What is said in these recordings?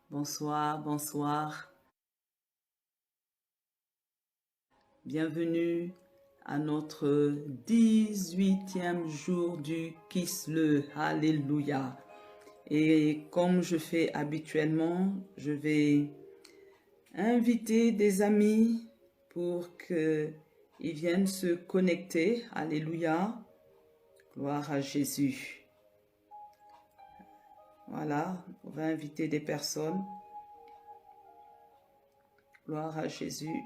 Bonsoir, bonsoir. Bienvenue à notre 18e jour du Kislev. Alléluia. Et comme je fais habituellement, je vais inviter des amis pour qu'ils viennent se connecter. Alléluia. Gloire à Jésus. Voilà, on va inviter des personnes. Gloire à Jésus.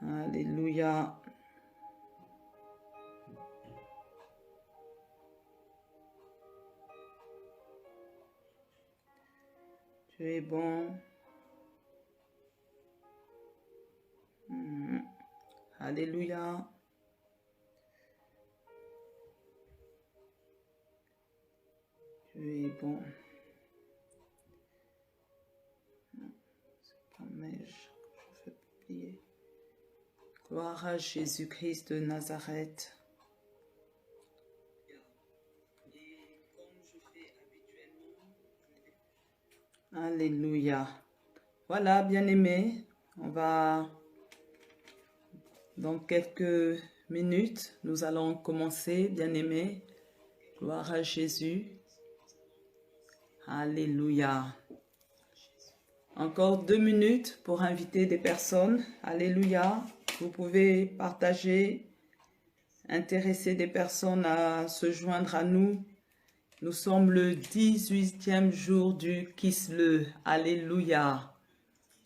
Alléluia. Tu es bon. Alléluia. Tu es bon. C'est pas neige. Je fais plier. Gloire à Jésus-Christ de Nazareth. Alléluia. Voilà, bien-aimés, on va, dans quelques minutes, nous allons commencer, bien-aimés. Gloire à Jésus. Alléluia. Encore 2 minutes pour inviter des personnes. Alléluia. Vous pouvez partager, intéresser des personnes à se joindre à nous. Nous sommes le 18e jour du Kislev. Alléluia.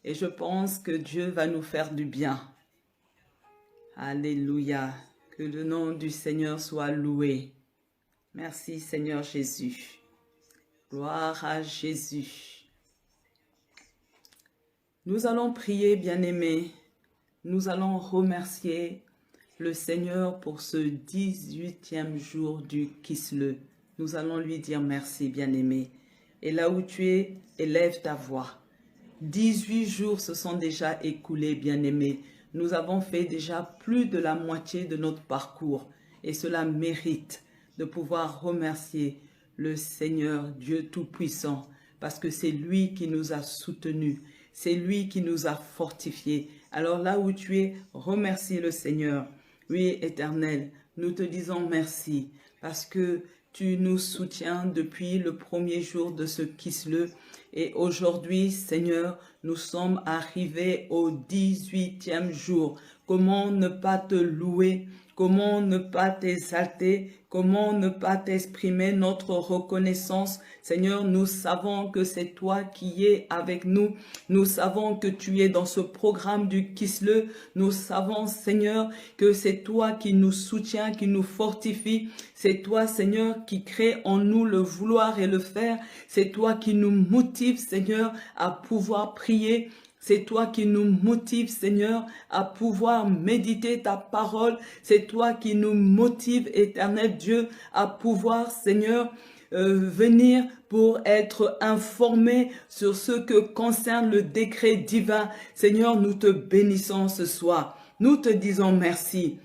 Et je pense que Dieu va nous faire du bien. Alléluia. Que le nom du Seigneur soit loué. Merci Seigneur Jésus. Gloire à Jésus. Nous allons prier, bien-aimés. Nous allons remercier le Seigneur pour ce 18e jour du Kislev. Nous allons lui dire merci, bien-aimé. Et là où tu es, élève ta voix. 18 jours se sont déjà écoulés, bien-aimés. Nous avons fait déjà plus de la moitié de notre parcours. Et cela mérite de pouvoir remercier le Seigneur Dieu Tout-Puissant. Parce que c'est lui qui nous a soutenus. C'est lui qui nous a fortifiés. Alors là où tu es, remercie le Seigneur. Oui, Éternel, nous te disons merci. Parce que tu nous soutiens depuis le premier jour de ce Kislev. Et aujourd'hui, Seigneur, nous sommes arrivés au 18e jour. Comment ne pas te louer? Comment ne pas t'exalter? Comment ne pas t'exprimer notre reconnaissance? Seigneur, nous savons que c'est toi qui es avec nous. Nous savons que tu es dans ce programme du Kislev. Nous savons, Seigneur, que c'est toi qui nous soutiens, qui nous fortifie. C'est toi, Seigneur, qui crée en nous le vouloir et le faire. C'est toi qui nous motive, Seigneur, à pouvoir prier. C'est toi qui nous motive, Seigneur, à pouvoir méditer ta parole. C'est toi qui nous motive, Éternel Dieu, à pouvoir, Seigneur, venir pour être informé sur ce que concerne le décret divin. Seigneur, nous te bénissons ce soir. Nous te disons merci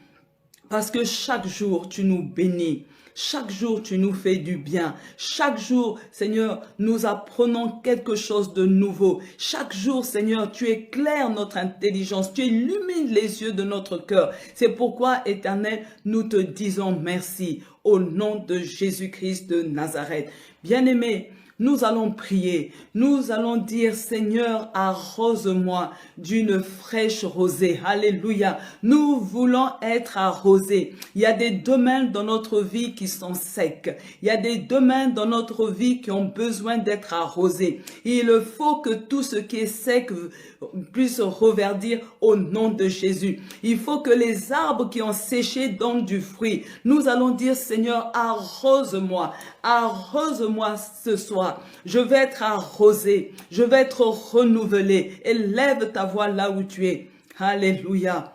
parce que chaque jour, tu nous bénis. Chaque jour, tu nous fais du bien. Chaque jour, Seigneur, nous apprenons quelque chose de nouveau. Chaque jour, Seigneur, tu éclaires notre intelligence. Tu illumines les yeux de notre cœur. C'est pourquoi, Éternel, nous te disons merci au nom de Jésus-Christ de Nazareth. Bien-aimés, nous allons prier, nous allons dire, Seigneur, arrose-moi d'une fraîche rosée. Alléluia. Nous voulons être arrosés. Il y a des domaines dans notre vie qui sont secs. Il y a des domaines dans notre vie qui ont besoin d'être arrosés. Il faut que tout ce qui est sec puisse reverdir au nom de Jésus. Il faut que les arbres qui ont séché donnent du fruit. Nous allons dire, Seigneur, arrose-moi. Arrose-moi ce soir. Je vais être arrosé. Je vais être renouvelé. Élève ta voix là où tu es. Alléluia.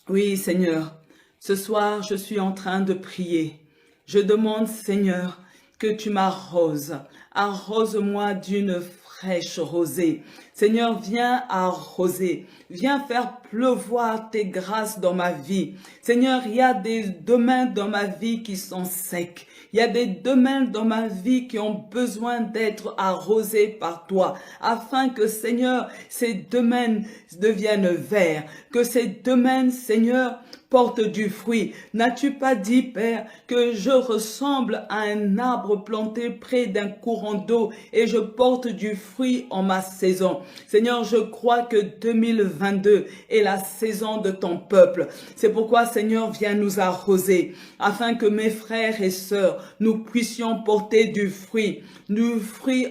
Oui, Seigneur. Ce soir, je suis en train de prier. Je demande, Seigneur, que tu m'arroses. Arrose-moi d'une fraîche rosée. Seigneur, viens arroser. Viens faire pleuvoir tes grâces dans ma vie. Seigneur, il y a des domaines dans ma vie qui sont secs. Il y a des domaines dans ma vie qui ont besoin d'être arrosés par toi, afin que, Seigneur, ces domaines deviennent verts, que ces domaines, Seigneur, portent du fruit. N'as-tu pas dit, Père, que je ressemble à un arbre planté près d'un courant d'eau et je porte du fruit en ma saison? Seigneur, je crois que 2022 est la saison de ton peuple. C'est pourquoi, Seigneur, viens nous arroser, afin que mes frères et sœurs, nous puissions porter du fruit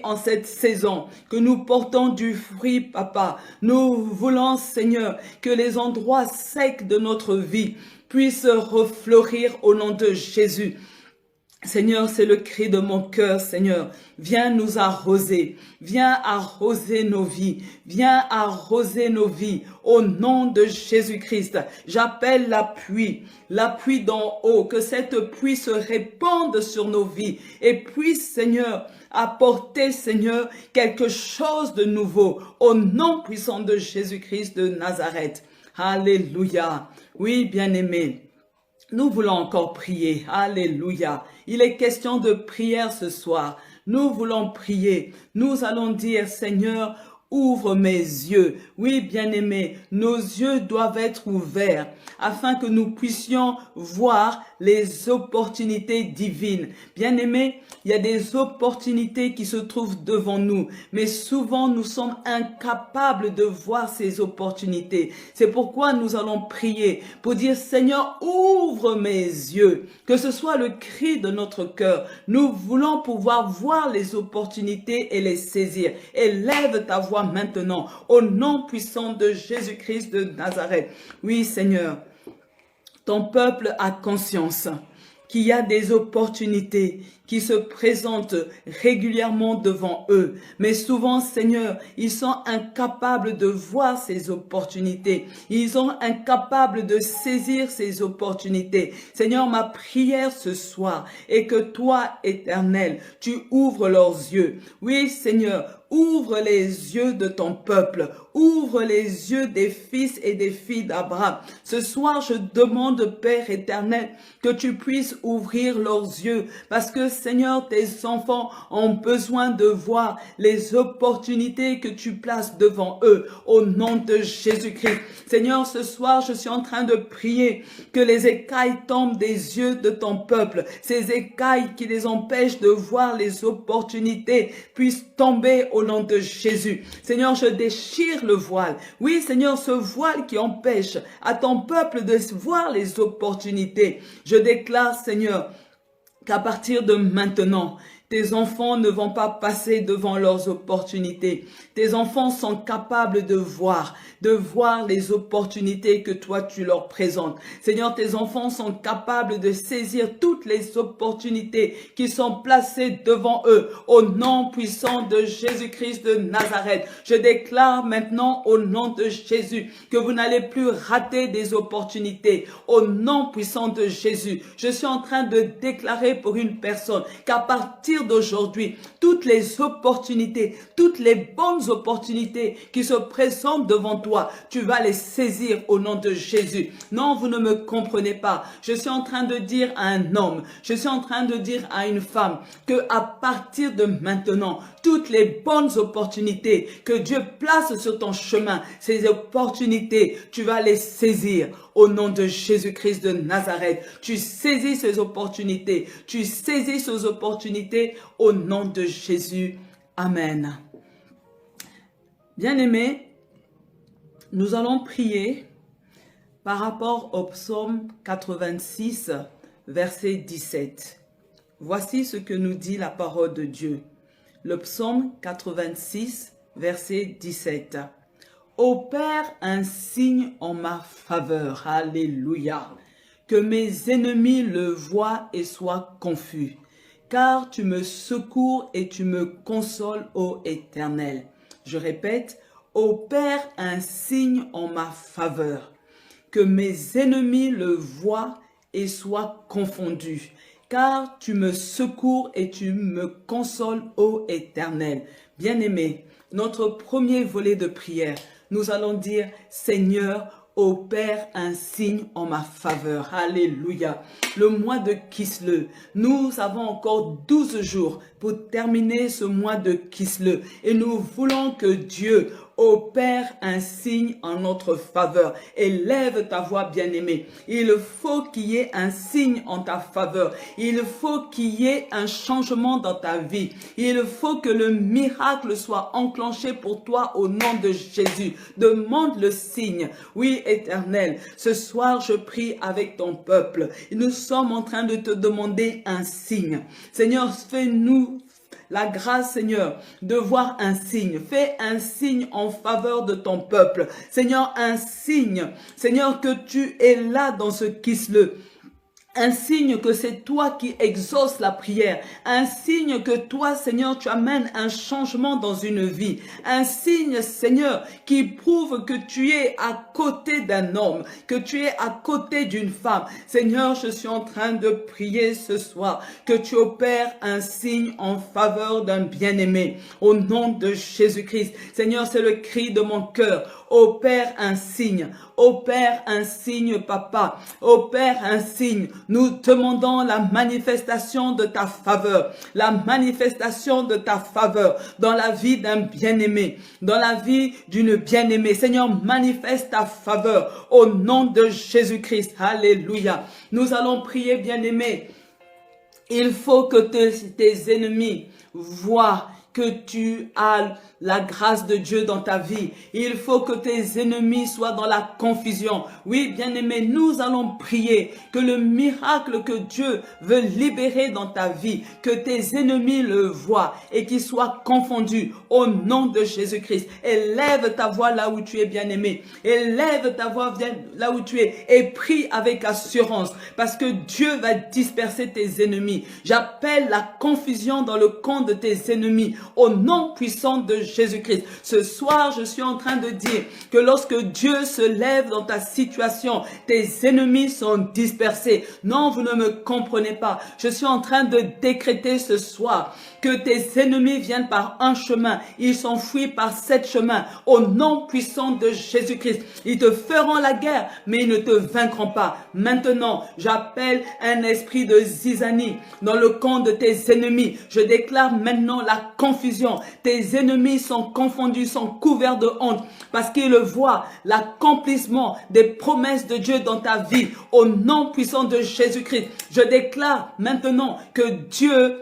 en cette saison, que nous portons du fruit, Papa. Nous voulons, Seigneur, que les endroits secs de notre vie puissent refleurir au nom de Jésus. Seigneur, c'est le cri de mon cœur, Seigneur. Viens nous arroser. Viens arroser nos vies. Viens arroser nos vies. Au nom de Jésus-Christ, j'appelle la pluie d'en haut. Que cette pluie se répande sur nos vies et puisse, Seigneur, apporter, Seigneur, quelque chose de nouveau. Au nom puissant de Jésus-Christ de Nazareth. Alléluia. Oui, bien-aimés. Nous voulons encore prier. Alléluia. Il est question de prière ce soir. Nous voulons prier. Nous allons dire, Seigneur, ouvre mes yeux. Oui, bien-aimés, nos yeux doivent être ouverts afin que nous puissions voir les opportunités divines. Bien-aimés, il y a des opportunités qui se trouvent devant nous, mais souvent nous sommes incapables de voir ces opportunités. C'est pourquoi nous allons prier pour dire, Seigneur, ouvre mes yeux, que ce soit le cri de notre cœur. Nous voulons pouvoir voir les opportunités et les saisir. Élève ta voix maintenant, au nom puissant de Jésus-Christ de Nazareth. Oui, Seigneur, ton peuple a conscience qu'il y a des opportunités qui se présentent régulièrement devant eux. Mais souvent, Seigneur, ils sont incapables de voir ces opportunités. Ils sont incapables de saisir ces opportunités. Seigneur, ma prière ce soir est que toi, Éternel, tu ouvres leurs yeux. Oui, Seigneur, ouvre les yeux de ton peuple. Ouvre les yeux des fils et des filles d'Abraham. Ce soir, je demande, Père éternel, que tu puisses ouvrir leurs yeux. Parce que, Seigneur, tes enfants ont besoin de voir les opportunités que tu places devant eux. Au nom de Jésus-Christ. Seigneur, ce soir, je suis en train de prier que les écailles tombent des yeux de ton peuple. Ces écailles qui les empêchent de voir les opportunités puissent tomber au nom de Jésus. Seigneur, je déchire le voile. Oui, Seigneur, ce voile qui empêche à ton peuple de voir les opportunités. Je déclare, Seigneur, qu'à partir de maintenant, tes enfants ne vont pas passer devant leurs opportunités. Tes enfants sont capables de voir les opportunités que toi tu leur présentes. Seigneur, tes enfants sont capables de saisir toutes les opportunités qui sont placées devant eux. Au nom puissant de Jésus-Christ de Nazareth, je déclare maintenant au nom de Jésus que vous n'allez plus rater des opportunités. Au nom puissant de Jésus, je suis en train de déclarer pour une personne qu'à partir d'aujourd'hui, toutes les opportunités, toutes les bonnes opportunités qui se présentent devant toi, tu vas les saisir au nom de Jésus. Non, vous ne me comprenez pas. Je suis en train de dire à un homme, je suis en train de dire à une femme que à partir de maintenant, toutes les bonnes opportunités que Dieu place sur ton chemin, ces opportunités, tu vas les saisir au nom de Jésus-Christ de Nazareth. Tu saisis ces opportunités. Tu saisis ces opportunités au nom de Jésus. Amen. Bien-aimés, nous allons prier par rapport au psaume 86, verset 17. Voici ce que nous dit la parole de Dieu. Le psaume 86, verset 17. Opère un signe en ma faveur. Alléluia. Que mes ennemis le voient et soient confus. Car tu me secours et tu me consoles, ô Éternel. Je répète, opère un signe en ma faveur. Que mes ennemis le voient et soient confondus. car tu me secours et tu me consoles, ô Éternel. Bien-aimé, notre premier volet de prière, nous allons dire, Seigneur, opère un signe en ma faveur. Alléluia. Le mois de Kislev, nous avons encore 12 jours pour terminer ce mois de Kislev. Et nous voulons que Dieu opère un signe en notre faveur. Élève ta voix, bien-aimée. Il faut qu'il y ait un signe en ta faveur. Il faut qu'il y ait un changement dans ta vie. Il faut que le miracle soit enclenché pour toi au nom de Jésus. Demande le signe. Oui, Éternel, ce soir je prie avec ton peuple. Nous sommes en train de te demander un signe. Seigneur, fais-nous la grâce, Seigneur, de voir un signe. Fais un signe en faveur de ton peuple. Seigneur, un signe. Seigneur, que tu es là dans ce Kislev. Un signe que c'est toi qui exauces la prière. Un signe que toi, Seigneur, tu amènes un changement dans une vie. Un signe, Seigneur, qui prouve que tu es à côté d'un homme, que tu es à côté d'une femme. Seigneur, je suis en train de prier ce soir que tu opères un signe en faveur d'un bien-aimé. Au nom de Jésus-Christ. Seigneur, c'est le cri de mon cœur. Opère un signe. Opère un signe, papa. Opère un signe. Nous demandons la manifestation de ta faveur. La manifestation de ta faveur dans la vie d'un bien-aimé. Dans la vie d'une bien-aimée. Seigneur, manifeste ta faveur au nom de Jésus-Christ. Alléluia. Nous allons prier, bien-aimé. Il faut que tes ennemis voient que tu as la grâce de Dieu dans ta vie. Il faut que tes ennemis soient dans la confusion. Oui, bien-aimé, nous allons prier que le miracle que Dieu veut libérer dans ta vie, que tes ennemis le voient et qu'ils soient confondus au nom de Jésus-Christ. Élève ta voix là où tu es, bien-aimé. Élève ta voix là où tu es et prie avec assurance parce que Dieu va disperser tes ennemis. J'appelle la confusion dans le camp de tes ennemis au nom puissant de Jésus-Christ. Ce soir, je suis en train de dire que lorsque Dieu se lève dans ta situation, tes ennemis sont dispersés. Non, vous ne me comprenez pas. Je suis en train de décréter ce soir que tes ennemis viennent par un chemin. Ils s'enfuient par 7 chemins. Au nom puissant de Jésus-Christ. Ils te feront la guerre, mais ils ne te vaincront pas. Maintenant, j'appelle un esprit de zizanie dans le camp de tes ennemis. Je déclare maintenant la confusion. Tes ennemis sont confondus, sont couverts de honte parce qu'ils voient l'accomplissement des promesses de Dieu dans ta vie. Au nom puissant de Jésus-Christ, je déclare maintenant que Dieu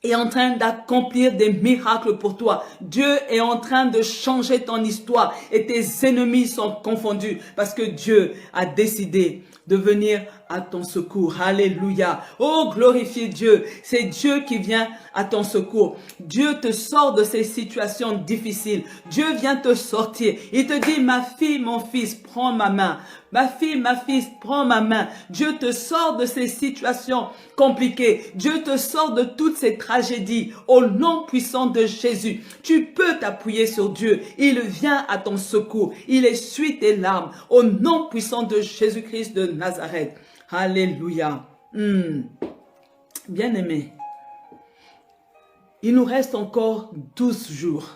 est en train d'accomplir des miracles pour toi. Dieu est en train de changer ton histoire et tes ennemis sont confondus parce que Dieu a décidé de venir à ton secours. Alléluia. Oh, glorifiez Dieu. C'est Dieu qui vient à ton secours. Dieu te sort de ces situations difficiles. Dieu vient te sortir. Il te dit, ma fille, mon fils, prends ma main. Ma fille, ma fils, prends ma main. Dieu te sort de ces situations compliquées. Dieu te sort de toutes ces tragédies. Au nom puissant de Jésus, tu peux t'appuyer sur Dieu. Il vient à ton secours. Il essuie tes larmes. Au nom puissant de Jésus-Christ de Nazareth. Alléluia. Bien-aimé, il nous reste encore 12 jours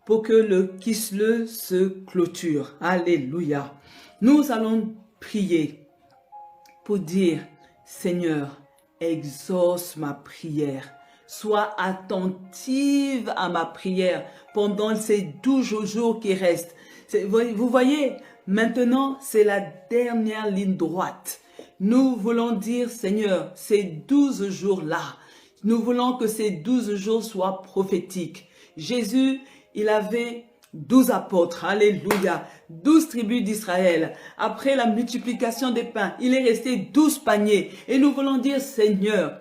pour que le Kislev se clôture. Alléluia. Nous allons prier pour dire, Seigneur, exauce ma prière. Sois attentive à ma prière pendant ces 12 jours qui restent. Vous voyez, maintenant, c'est la dernière ligne droite. Nous voulons dire, Seigneur, ces 12 jours-là, nous voulons que ces 12 jours soient prophétiques. Jésus, il avait 12 apôtres, alléluia, 12 tribus d'Israël. Après la multiplication des pains, il est resté 12 paniers. Et nous voulons dire, Seigneur,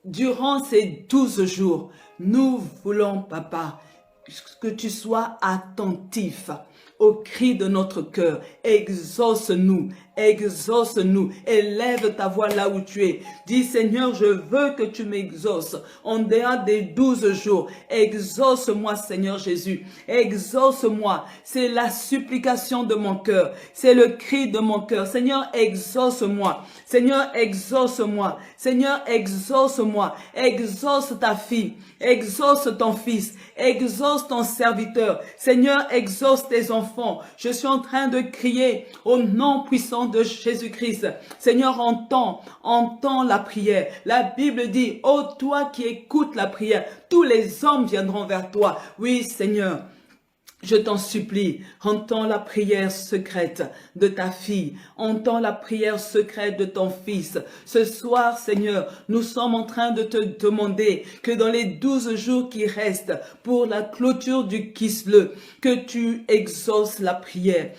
durant ces 12 jours, nous voulons, Papa, que tu sois attentif au cri de notre cœur. Exauce-nous, exauce-nous, élève ta voix là où tu es. Dis Seigneur, je veux que tu m'exauces en dehors des 12 jours. Exauce-moi Seigneur Jésus, exauce-moi. C'est la supplication de mon cœur, c'est le cri de mon cœur. Seigneur, exauce-moi. Seigneur, exauce-moi. Seigneur, exauce-moi. Exauce ta fille, exauce ton fils, exauce ton serviteur. Seigneur, exauce tes enfants. Je suis en train de crier au nom puissant de Jésus-Christ. Seigneur, entends la prière. La Bible dit, ô toi qui écoutes la prière, tous les hommes viendront vers toi. Oui, Seigneur. Je t'en supplie, entends la prière secrète de ta fille, entends la prière secrète de ton fils. Ce soir, Seigneur, nous sommes en train de te demander que dans les 12 jours qui restent pour la clôture du Kisle, que tu exauces la prière.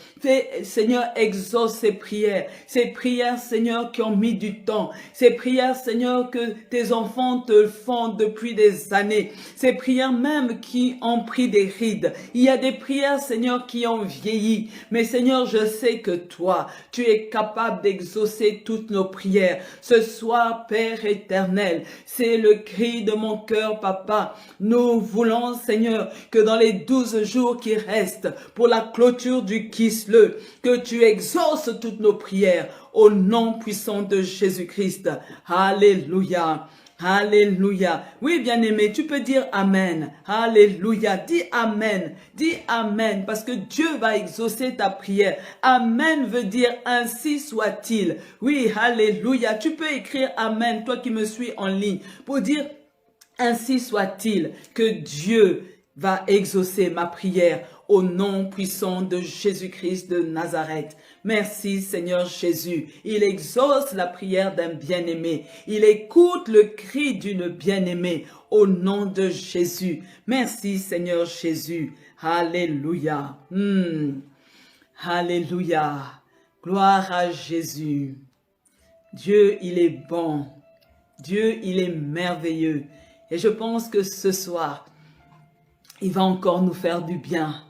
Seigneur, exauce ces prières, Seigneur, qui ont mis du temps, ces prières, Seigneur, que tes enfants te font depuis des années, ces prières même qui ont pris des rides. Il y a des prières, Seigneur, qui ont vieilli. Mais Seigneur, je sais que toi, tu es capable d'exaucer toutes nos prières. Ce soir, Père éternel, c'est le cri de mon cœur, Papa. Nous voulons, Seigneur, que dans les 12 jours qui restent pour la clôture du Kisle, que tu exauces toutes nos prières au nom puissant de Jésus-Christ. Alléluia. Alléluia. Oui, bien-aimé, tu peux dire Amen. Alléluia. Dis Amen. Dis Amen parce que Dieu va exaucer ta prière. Amen veut dire ainsi soit-il. Oui, Alléluia. Tu peux écrire Amen, toi qui me suis en ligne, pour dire ainsi soit-il, que Dieu va exaucer ma prière au nom puissant de Jésus-Christ de Nazareth. Merci Seigneur Jésus. Il exauce la prière d'un bien-aimé. Il écoute le cri d'une bien-aimée au nom de Jésus. Merci Seigneur Jésus. Alléluia. Alléluia. Gloire à Jésus. Dieu, il est bon. Dieu, il est merveilleux. Et je pense que ce soir, il va encore nous faire du bien.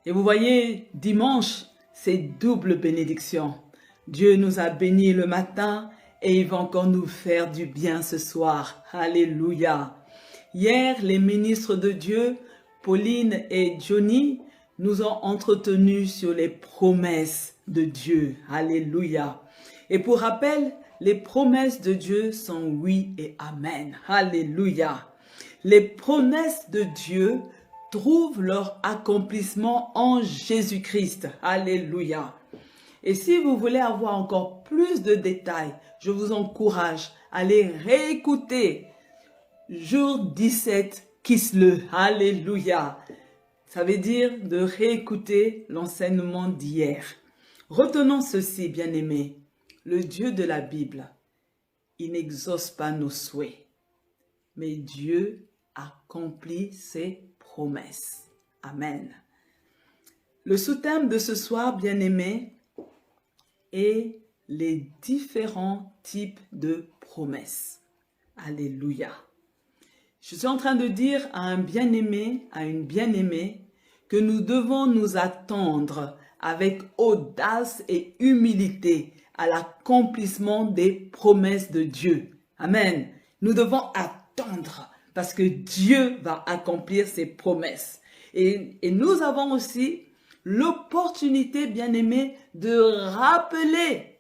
Et vous voyez, dimanche, c'est double bénédiction. Dieu nous a bénis le matin et il va encore nous faire du bien ce soir. Alléluia. Hier, les ministres de Dieu, Pauline et Johnny, nous ont entretenus sur les promesses de Dieu. Alléluia. Et pour rappel, les promesses de Dieu sont oui et amen. Alléluia. Les promesses de Dieu trouvent leur accomplissement en Jésus-Christ. Alléluia. Et si vous voulez avoir encore plus de détails, je vous encourage à aller réécouter jour 17 Kisle. Alléluia. Ça veut dire de réécouter l'enseignement d'hier. Retenons ceci, bien-aimés. Le Dieu de la Bible, il n'exauce pas nos souhaits, mais Dieu accomplit ses promesses. Amen. Le sous-thème de ce soir, bien-aimés, est les différents types de promesses. Alléluia. Je suis en train de dire à un bien-aimé, à une bien-aimée, que nous devons nous attendre avec audace et humilité à l'accomplissement des promesses de Dieu. Amen. Nous devons attendre parce que Dieu va accomplir ses promesses. Et nous avons aussi l'opportunité, bien-aimés, de rappeler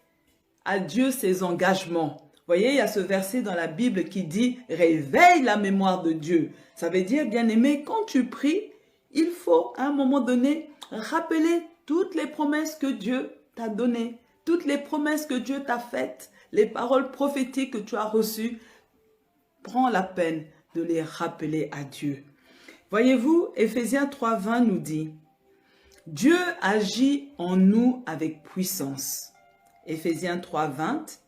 à Dieu ses engagements. Vous voyez, il y a ce verset dans la Bible qui dit « Réveille la mémoire de Dieu ». Ça veut dire, bien-aimé, quand tu pries, il faut à un moment donné rappeler toutes les promesses que Dieu t'a données, toutes les promesses que Dieu t'a faites, les paroles prophétiques que tu as reçues. Prends la peine de les rappeler à Dieu. Voyez-vous, Éphésiens 3:20 nous dit « Dieu agit en nous avec puissance ». Éphésiens 3:20.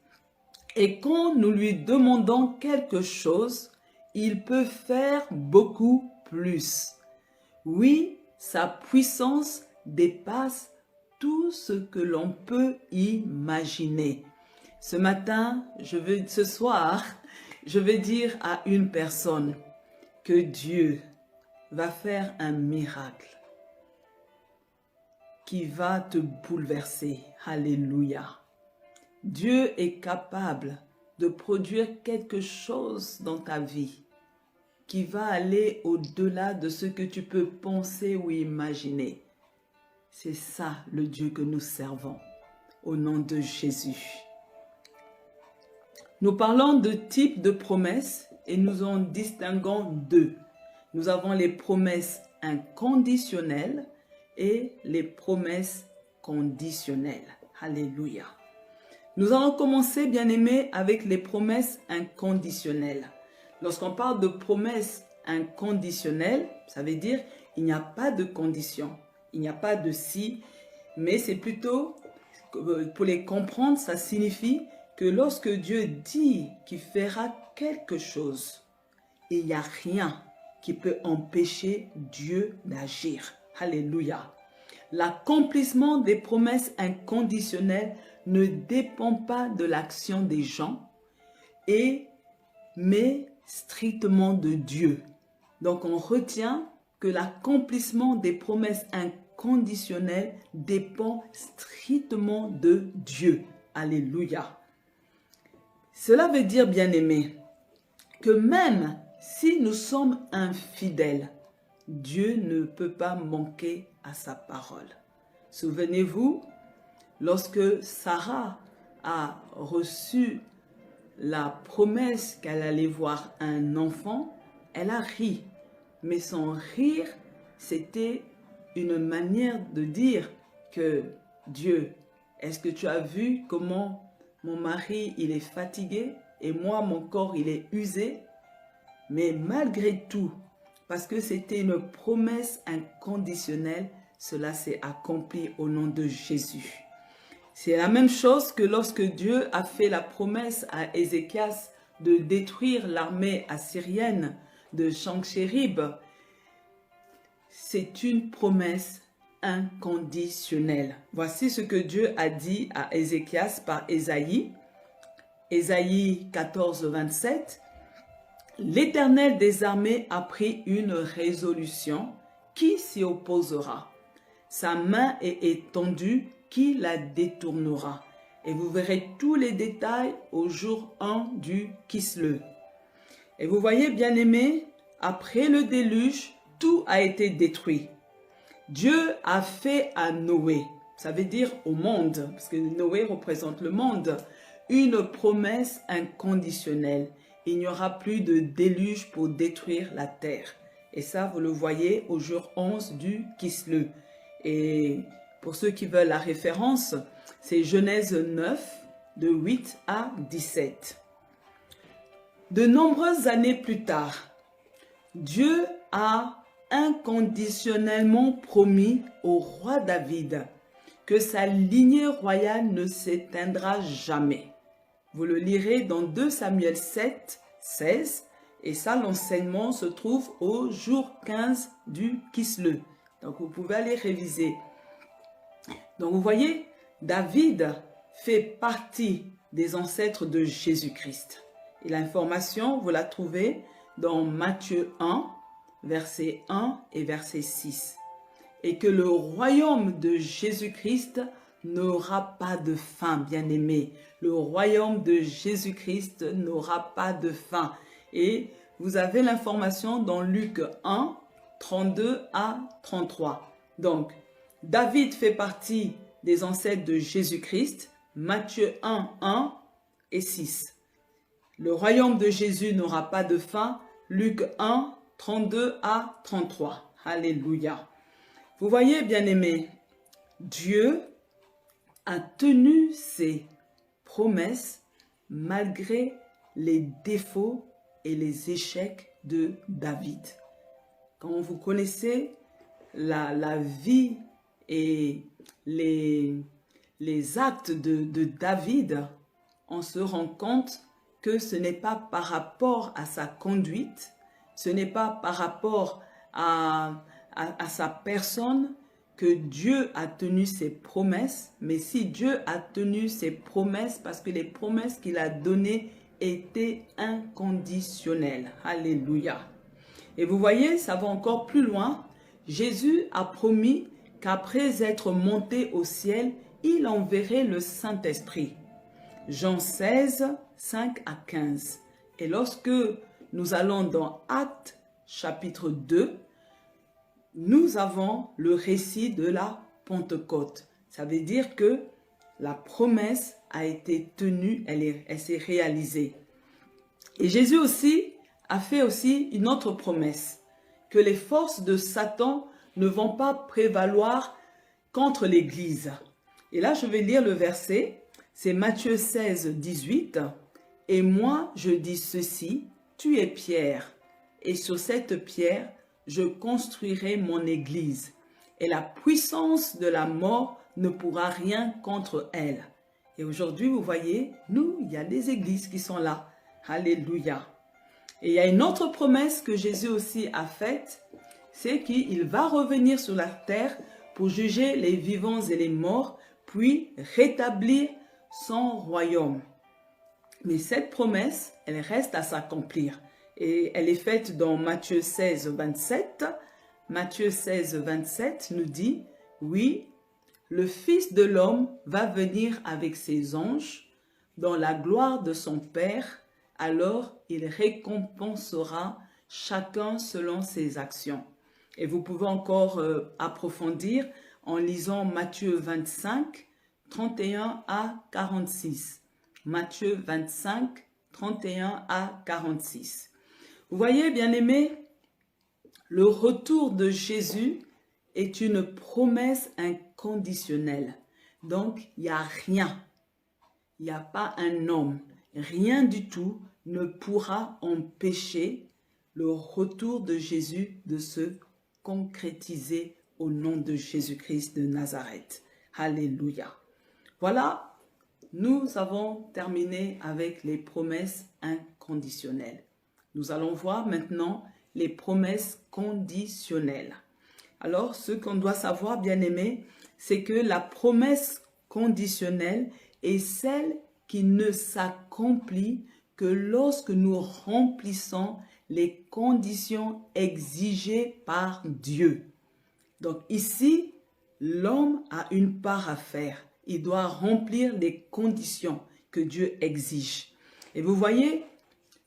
Et quand nous lui demandons quelque chose, il peut faire beaucoup plus. Oui, sa puissance dépasse tout ce que l'on peut imaginer. Ce soir, je vais dire à une personne que Dieu va faire un miracle. qui va te bouleverser. Alléluia. Dieu est capable de produire quelque chose dans ta vie qui va aller au-delà de ce que tu peux penser ou imaginer. C'est ça le Dieu que nous servons, au nom de Jésus. Nous parlons de types de promesses et nous en distinguons deux. Nous avons les promesses inconditionnelles et les promesses conditionnelles. Alléluia. Nous allons commencer, bien-aimés, avec les promesses inconditionnelles. Lorsqu'on parle de promesses inconditionnelles, ça veut dire il n'y a pas de condition, il n'y a pas de si, mais c'est plutôt, pour les comprendre, ça signifie que lorsque Dieu dit qu'il fera quelque chose, il n'y a rien qui peut empêcher Dieu d'agir. Alléluia. L'accomplissement des promesses inconditionnelles ne dépend pas de l'action des gens, mais strictement de Dieu. Donc on retient que l'accomplissement des promesses inconditionnelles dépend strictement de Dieu. Alléluia. Cela veut dire, bien-aimés, que même si nous sommes infidèles, Dieu ne peut pas manquer à sa parole. Souvenez-vous, lorsque Sarah a reçu la promesse qu'elle allait voir un enfant, elle a ri. Mais son rire, c'était une manière de dire que Dieu, est-ce que tu as vu comment mon mari, il est fatigué et moi, mon corps, il est usé? Mais malgré tout, parce que c'était une promesse inconditionnelle, cela s'est accompli au nom de Jésus. C'est la même chose que lorsque Dieu a fait la promesse à Ézéchias de détruire l'armée assyrienne de Sennacherib. C'est une promesse inconditionnelle. Voici ce que Dieu a dit à Ézéchias par Ésaïe. Ésaïe 14, 27. L'Éternel des armées a pris une résolution. Qui s'y opposera? Sa main est étendue. Qui la détournera? Et vous verrez tous les détails au jour 1 du Kislev. Et vous voyez, bien-aimés, après le déluge, tout a été détruit. Dieu a fait à Noé, ça veut dire au monde, parce que Noé représente le monde, une promesse inconditionnelle. Il n'y aura plus de déluge pour détruire la terre. Et ça, vous le voyez au jour 11 du Kislev. Et pour ceux qui veulent la référence, c'est Genèse 9, de 8 à 17. De nombreuses années plus tard, Dieu a inconditionnellement promis au roi David que sa lignée royale ne s'éteindra jamais. Vous le lirez dans 2 Samuel 7, 16, et ça, l'enseignement se trouve au jour 15 du Kislev. Donc, vous pouvez aller réviser. Donc, vous voyez, David fait partie des ancêtres de Jésus-Christ. Et l'information, vous la trouvez dans Matthieu 1, verset 1 et verset 6. Et que le royaume de Jésus-Christ n'aura pas de fin, bien-aimé. Le royaume de Jésus-Christ n'aura pas de fin. Et vous avez l'information dans Luc 1, 32 à 33. Donc, David fait partie des ancêtres de Jésus-Christ, Matthieu 1, 1 et 6. Le royaume de Jésus n'aura pas de fin, Luc 1, 32 à 33. Alléluia. Vous voyez, bien-aimés, Dieu a tenu ses promesses malgré les défauts et les échecs de David. Quand vous connaissez la vie et les actes de David, on se rend compte que ce n'est pas par rapport à sa conduite, ce n'est pas par rapport à sa personne que Dieu a tenu ses promesses, mais si Dieu a tenu ses promesses, parce que les promesses qu'il a données étaient inconditionnelles. Alléluia. Et vous voyez, ça va encore plus loin. Jésus a promis qu'après être monté au ciel, il enverrait le Saint-Esprit. Jean 16, 5 à 15. Et lorsque nous allons dans Actes chapitre 2, nous avons le récit de la Pentecôte. Ça veut dire que la promesse a été tenue, elle s'est réalisée. Et Jésus aussi a fait aussi une autre promesse, que les forces de Satan ne vont pas prévaloir contre l'Église. Et là, je vais lire le verset, c'est Matthieu 16, 18. « Et moi, je dis ceci, tu es Pierre, et sur cette pierre, je construirai mon Église, et la puissance de la mort ne pourra rien contre elle. » Et aujourd'hui, vous voyez, nous, il y a des églises qui sont là. Alléluia. Et il y a une autre promesse que Jésus aussi a faite, c'est qu'il va revenir sur la terre pour juger les vivants et les morts, puis rétablir son royaume. Mais cette promesse, elle reste à s'accomplir. Et elle est faite dans Matthieu 16, 27. Matthieu 16, 27 nous dit, « Oui, le Fils de l'homme va venir avec ses anges dans la gloire de son Père, alors il récompensera chacun selon ses actions. » Et vous pouvez encore approfondir en lisant Matthieu 25, 31 à 46. Matthieu 25, 31 à 46. Vous voyez, bien-aimés, le retour de Jésus est une promesse inconditionnelle. Donc, il n'y a rien, il n'y a pas un homme, rien du tout ne pourra empêcher le retour de Jésus de se concrétiser au nom de Jésus-Christ de Nazareth. Alléluia. Voilà, nous avons terminé avec les promesses inconditionnelles. Nous allons voir maintenant les promesses conditionnelles. Alors, ce qu'on doit savoir, bien-aimés, c'est que la promesse conditionnelle est celle qui ne s'accomplit que lorsque nous remplissons les conditions exigées par Dieu. Donc ici, l'homme a une part à faire. Il doit remplir les conditions que Dieu exige. Et vous voyez,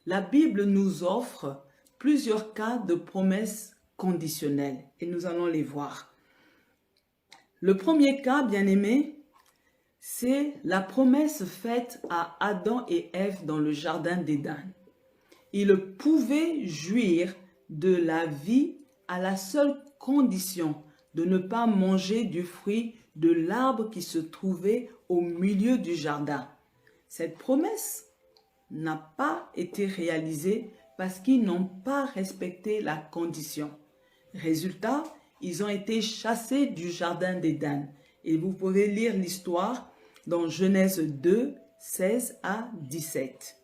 la Bible nous offre plusieurs cas de promesses conditionnelles et nous allons les voir. Le premier cas, bien-aimé, c'est la promesse faite à Adam et Ève dans le jardin d'Éden. Ils pouvaient jouir de la vie à la seule condition de ne pas manger du fruit de l'arbre qui se trouvait au milieu du jardin. Cette promesse n'a pas été réalisée parce qu'ils n'ont pas respecté la condition. Résultat, ils ont été chassés du jardin d'Éden. Et vous pouvez lire l'histoire dans Genèse 2, 16 à 17.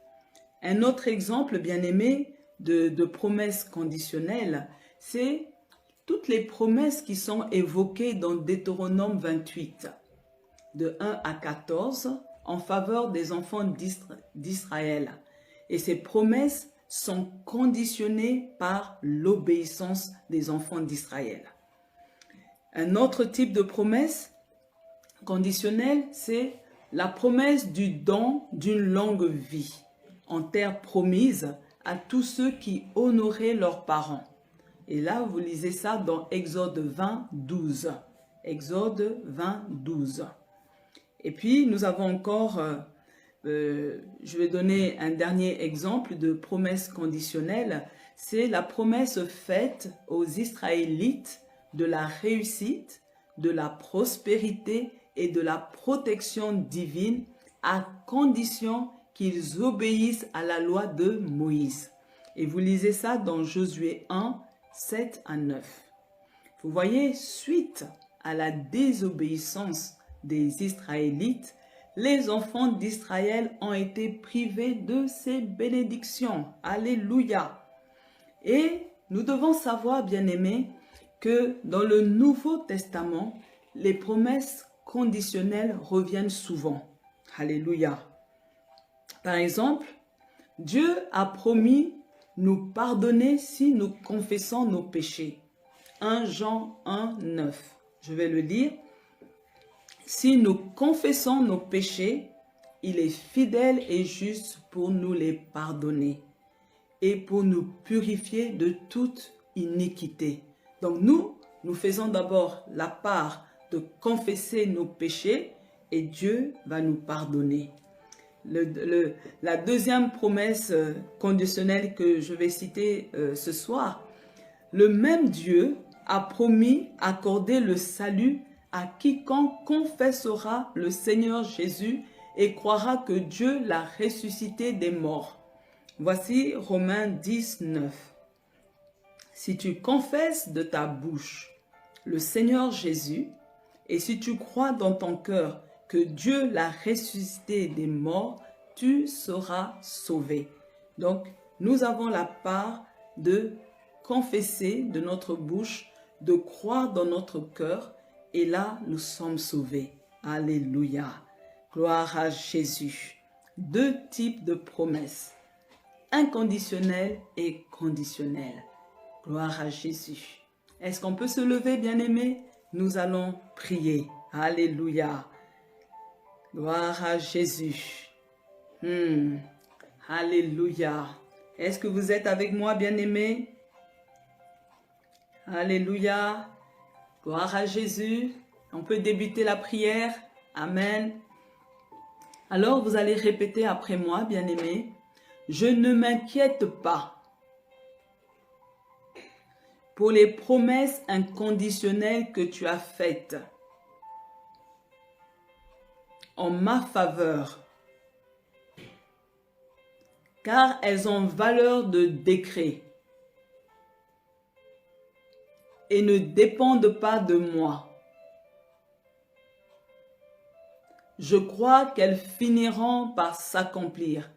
Un autre exemple, bien-aimé, de promesses conditionnelles, c'est toutes les promesses qui sont évoquées dans Deutéronome 28, de 1 à 14, en faveur des enfants d'Israël. Et ces promesses sont conditionnées par l'obéissance des enfants d'Israël. Un autre type de promesse conditionnelle, c'est la promesse du don d'une longue vie en terre promise à tous ceux qui honoraient leurs parents. Et là, vous lisez ça dans Exode 20, 12. Exode 20, 12. Et puis, nous avons encore, je vais donner un dernier exemple de promesse conditionnelle. C'est la promesse faite aux Israélites de la réussite, de la prospérité et de la protection divine à condition qu'ils obéissent à la loi de Moïse. Et vous lisez ça dans Josué 1, 7 à 9. Vous voyez, suite à la désobéissance des Israélites, les enfants d'Israël ont été privés de ces bénédictions. Alléluia! Et nous devons savoir, bien-aimés, que dans le Nouveau Testament, les promesses conditionnelles reviennent souvent. Alléluia! Par exemple, Dieu a promis nous pardonner si nous confessons nos péchés. 1 Jean 1, 9. Je vais le lire. Si nous confessons nos péchés, il est fidèle et juste pour nous les pardonner et pour nous purifier de toute iniquité. Donc nous faisons d'abord la part de confesser nos péchés et Dieu va nous pardonner. La deuxième promesse conditionnelle que je vais citer ce soir, le même Dieu a promis accorder le salut à quiconque confessera le Seigneur Jésus et croira que Dieu l'a ressuscité des morts. Voici Romains 10, 9. Si tu confesses de ta bouche le Seigneur Jésus et si tu crois dans ton cœur que Dieu l'a ressuscité des morts, tu seras sauvé. Donc, nous avons la part de confesser de notre bouche, de croire dans notre cœur, et là, nous sommes sauvés. Alléluia. Gloire à Jésus. Deux types de promesses, inconditionnelles et conditionnelles. Gloire à Jésus. Est-ce qu'on peut se lever, bien-aimés? Nous allons prier. Alléluia. Gloire à Jésus. Alléluia. Est-ce que vous êtes avec moi, bien-aimés? Alléluia. Gloire à Jésus. On peut débuter la prière. Amen. Alors, vous allez répéter après moi, bien-aimés. Je ne m'inquiète pas pour les promesses inconditionnelles que tu as faites en ma faveur, car elles ont valeur de décret et ne dépendent pas de moi. Je crois qu'elles finiront par s'accomplir.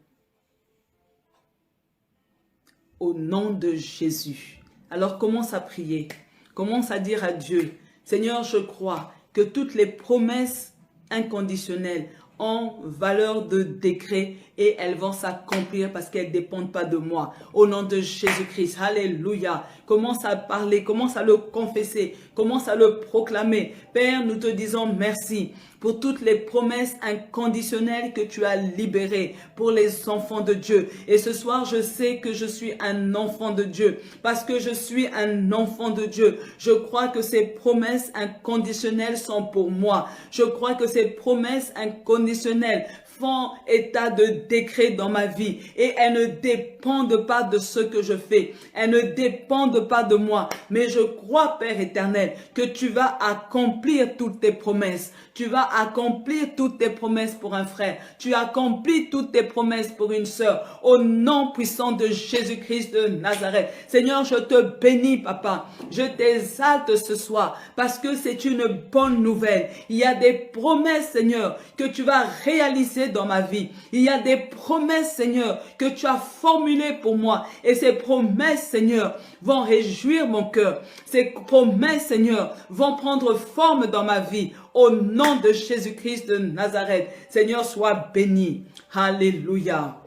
Au nom de Jésus. Alors commence à prier. Commence à dire à Dieu, Seigneur, je crois que toutes les promesses inconditionnelles ont valeur de décret et elles vont s'accomplir parce qu'elles ne dépendent pas de moi. Au nom de Jésus-Christ, alléluia. Commence à parler, commence à le confesser, commence à le proclamer. Père, nous te disons merci pour toutes les promesses inconditionnelles que tu as libérées pour les enfants de Dieu. Et ce soir, je sais que je suis un enfant de Dieu. Parce que je suis un enfant de Dieu, je crois que ces promesses inconditionnelles sont pour moi. Je crois que ces promesses inconditionnelles font état de décret dans ma vie et elles ne dépendent pas de ce que je fais. Elles ne dépendent pas de moi. Mais je crois, Père éternel, que tu vas accomplir toutes tes promesses. Tu vas accomplir toutes tes promesses pour un frère. Tu accomplis toutes tes promesses pour une sœur. Au nom puissant de Jésus-Christ de Nazareth. Seigneur, je te bénis, Papa. Je t'exalte ce soir parce que c'est une bonne nouvelle. Il y a des promesses, Seigneur, que tu vas réaliser dans ma vie. Il y a des promesses, Seigneur, que tu as formulées pour moi. Et ces promesses, Seigneur, vont réjouir mon cœur. Ces promesses, Seigneur, vont prendre forme dans ma vie. Au nom de Jésus-Christ de Nazareth. Seigneur, sois béni. Alléluia.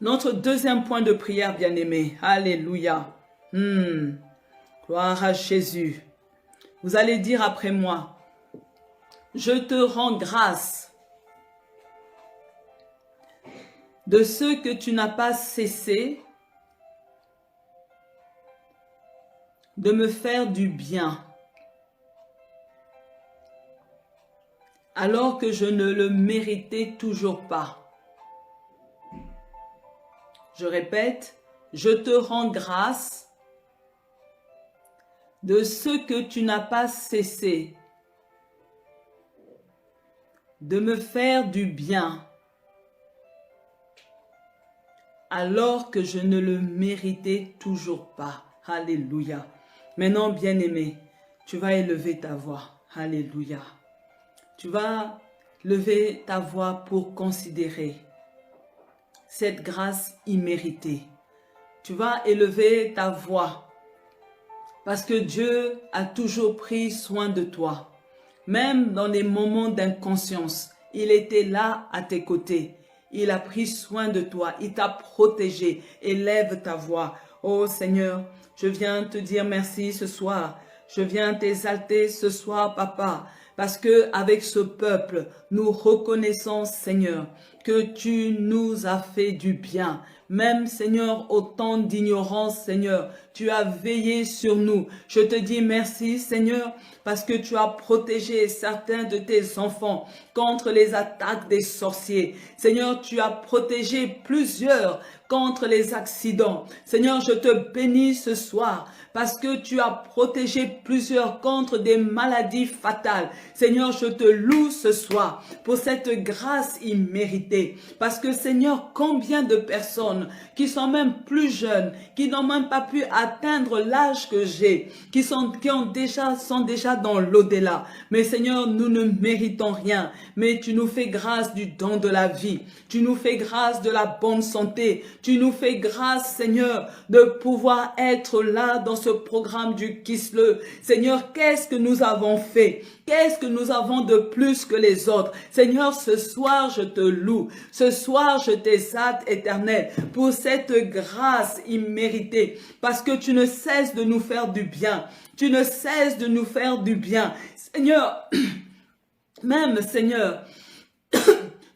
Notre deuxième point de prière, bien-aimé. Alléluia. Gloire à Jésus. Vous allez dire après moi, je te rends grâce de ce que tu n'as pas cessé de me faire du bien, alors que je ne le méritais toujours pas. Je répète, je te rends grâce de ce que tu n'as pas cessé de me faire du bien, alors que je ne le méritais toujours pas. Alléluia. Maintenant, bien-aimé, tu vas élever ta voix. Alléluia. Tu vas lever ta voix pour considérer cette grâce imméritée. Tu vas élever ta voix parce que Dieu a toujours pris soin de toi. Même dans les moments d'inconscience, il était là à tes côtés. Il a pris soin de toi, il t'a protégé. Élève ta voix. Oh Seigneur, je viens te dire merci ce soir. Je viens t'exalter ce soir, Papa, parce que avec ce peuple, nous reconnaissons, Seigneur, que tu nous as fait du bien. Même, Seigneur, au temps d'ignorance, Seigneur, tu as veillé sur nous. Je te dis merci, Seigneur, parce que tu as protégé certains de tes enfants contre les attaques des sorciers. Seigneur, tu as protégé plusieurs contre les accidents. Seigneur, je te bénis ce soir parce que tu as protégé plusieurs contre des maladies fatales. Seigneur, je te loue ce soir pour cette grâce imméritée. Parce que Seigneur, combien de personnes qui sont même plus jeunes, qui n'ont même pas pu atteindre l'âge que j'ai, qui sont déjà dans l'au-delà. Mais Seigneur, nous ne méritons rien, mais tu nous fais grâce du don de la vie. Tu nous fais grâce de la bonne santé. Tu nous fais grâce, Seigneur, de pouvoir être là dans ce programme du Kisle. Seigneur, qu'est-ce que nous avons fait? Qu'est-ce que nous avons de plus que les autres? Seigneur, ce soir, je te loue. Ce soir, je t'exalte, Éternel, pour cette grâce imméritée. Parce que tu ne cesses de nous faire du bien. Tu ne cesses de nous faire du bien. Seigneur, même, Seigneur,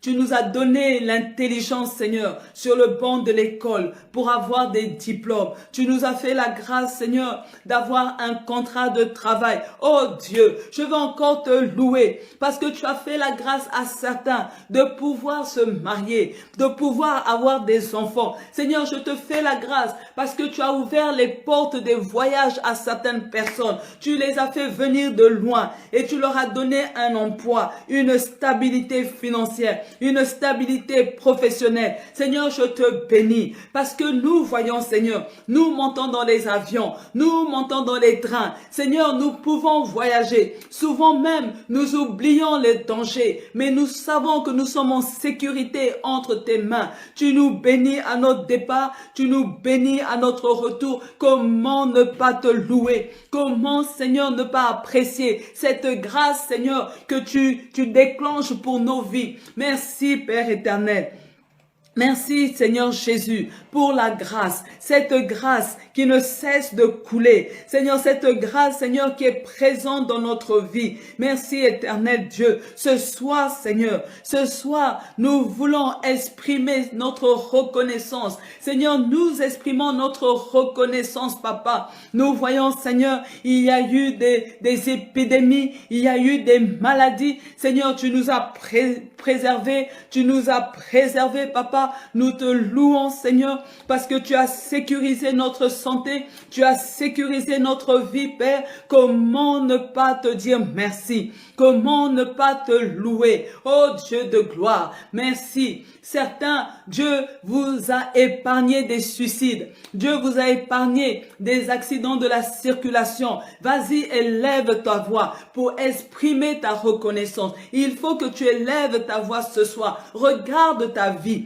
tu nous as donné l'intelligence, Seigneur, sur le banc de l'école pour avoir des diplômes. Tu nous as fait la grâce, Seigneur, d'avoir un contrat de travail. Oh Dieu, je veux encore te louer parce que tu as fait la grâce à certains de pouvoir se marier, de pouvoir avoir des enfants. Seigneur, je te fais la grâce parce que tu as ouvert les portes des voyages à certaines personnes. Tu les as fait venir de loin et tu leur as donné un emploi, une stabilité financière, une stabilité professionnelle. Seigneur, je te bénis parce que nous voyons, Seigneur, nous montons dans les avions, nous montons dans les trains. Seigneur, nous pouvons voyager. Souvent même, nous oublions les dangers, mais nous savons que nous sommes en sécurité entre tes mains. Tu nous bénis à notre départ, tu nous bénis à notre retour. Comment ne pas te louer? Comment, Seigneur, ne pas apprécier cette grâce, Seigneur, que tu déclenches pour nos vies? Merci, Père éternel. Merci Seigneur Jésus pour la grâce, cette grâce qui ne cesse de couler. Seigneur, cette grâce, Seigneur, qui est présente dans notre vie. Merci éternel Dieu. Ce soir, Seigneur, ce soir, nous voulons exprimer notre reconnaissance. Seigneur, nous exprimons notre reconnaissance, Papa. Nous voyons, Seigneur, il y a eu des épidémies, il y a eu des maladies. Seigneur, tu nous as préservés, tu nous as préservés, Papa. Nous te louons, Seigneur, parce que tu as sécurisé notre santé, tu as sécurisé notre vie, Père. Comment ne pas te dire merci? Comment ne pas te louer? Oh Dieu de gloire, merci. Certains, Dieu vous a épargné des suicides. Dieu vous a épargné des accidents de la circulation. Vas-y, élève ta voix pour exprimer ta reconnaissance. Il faut que tu élèves ta voix ce soir. Regarde ta vie.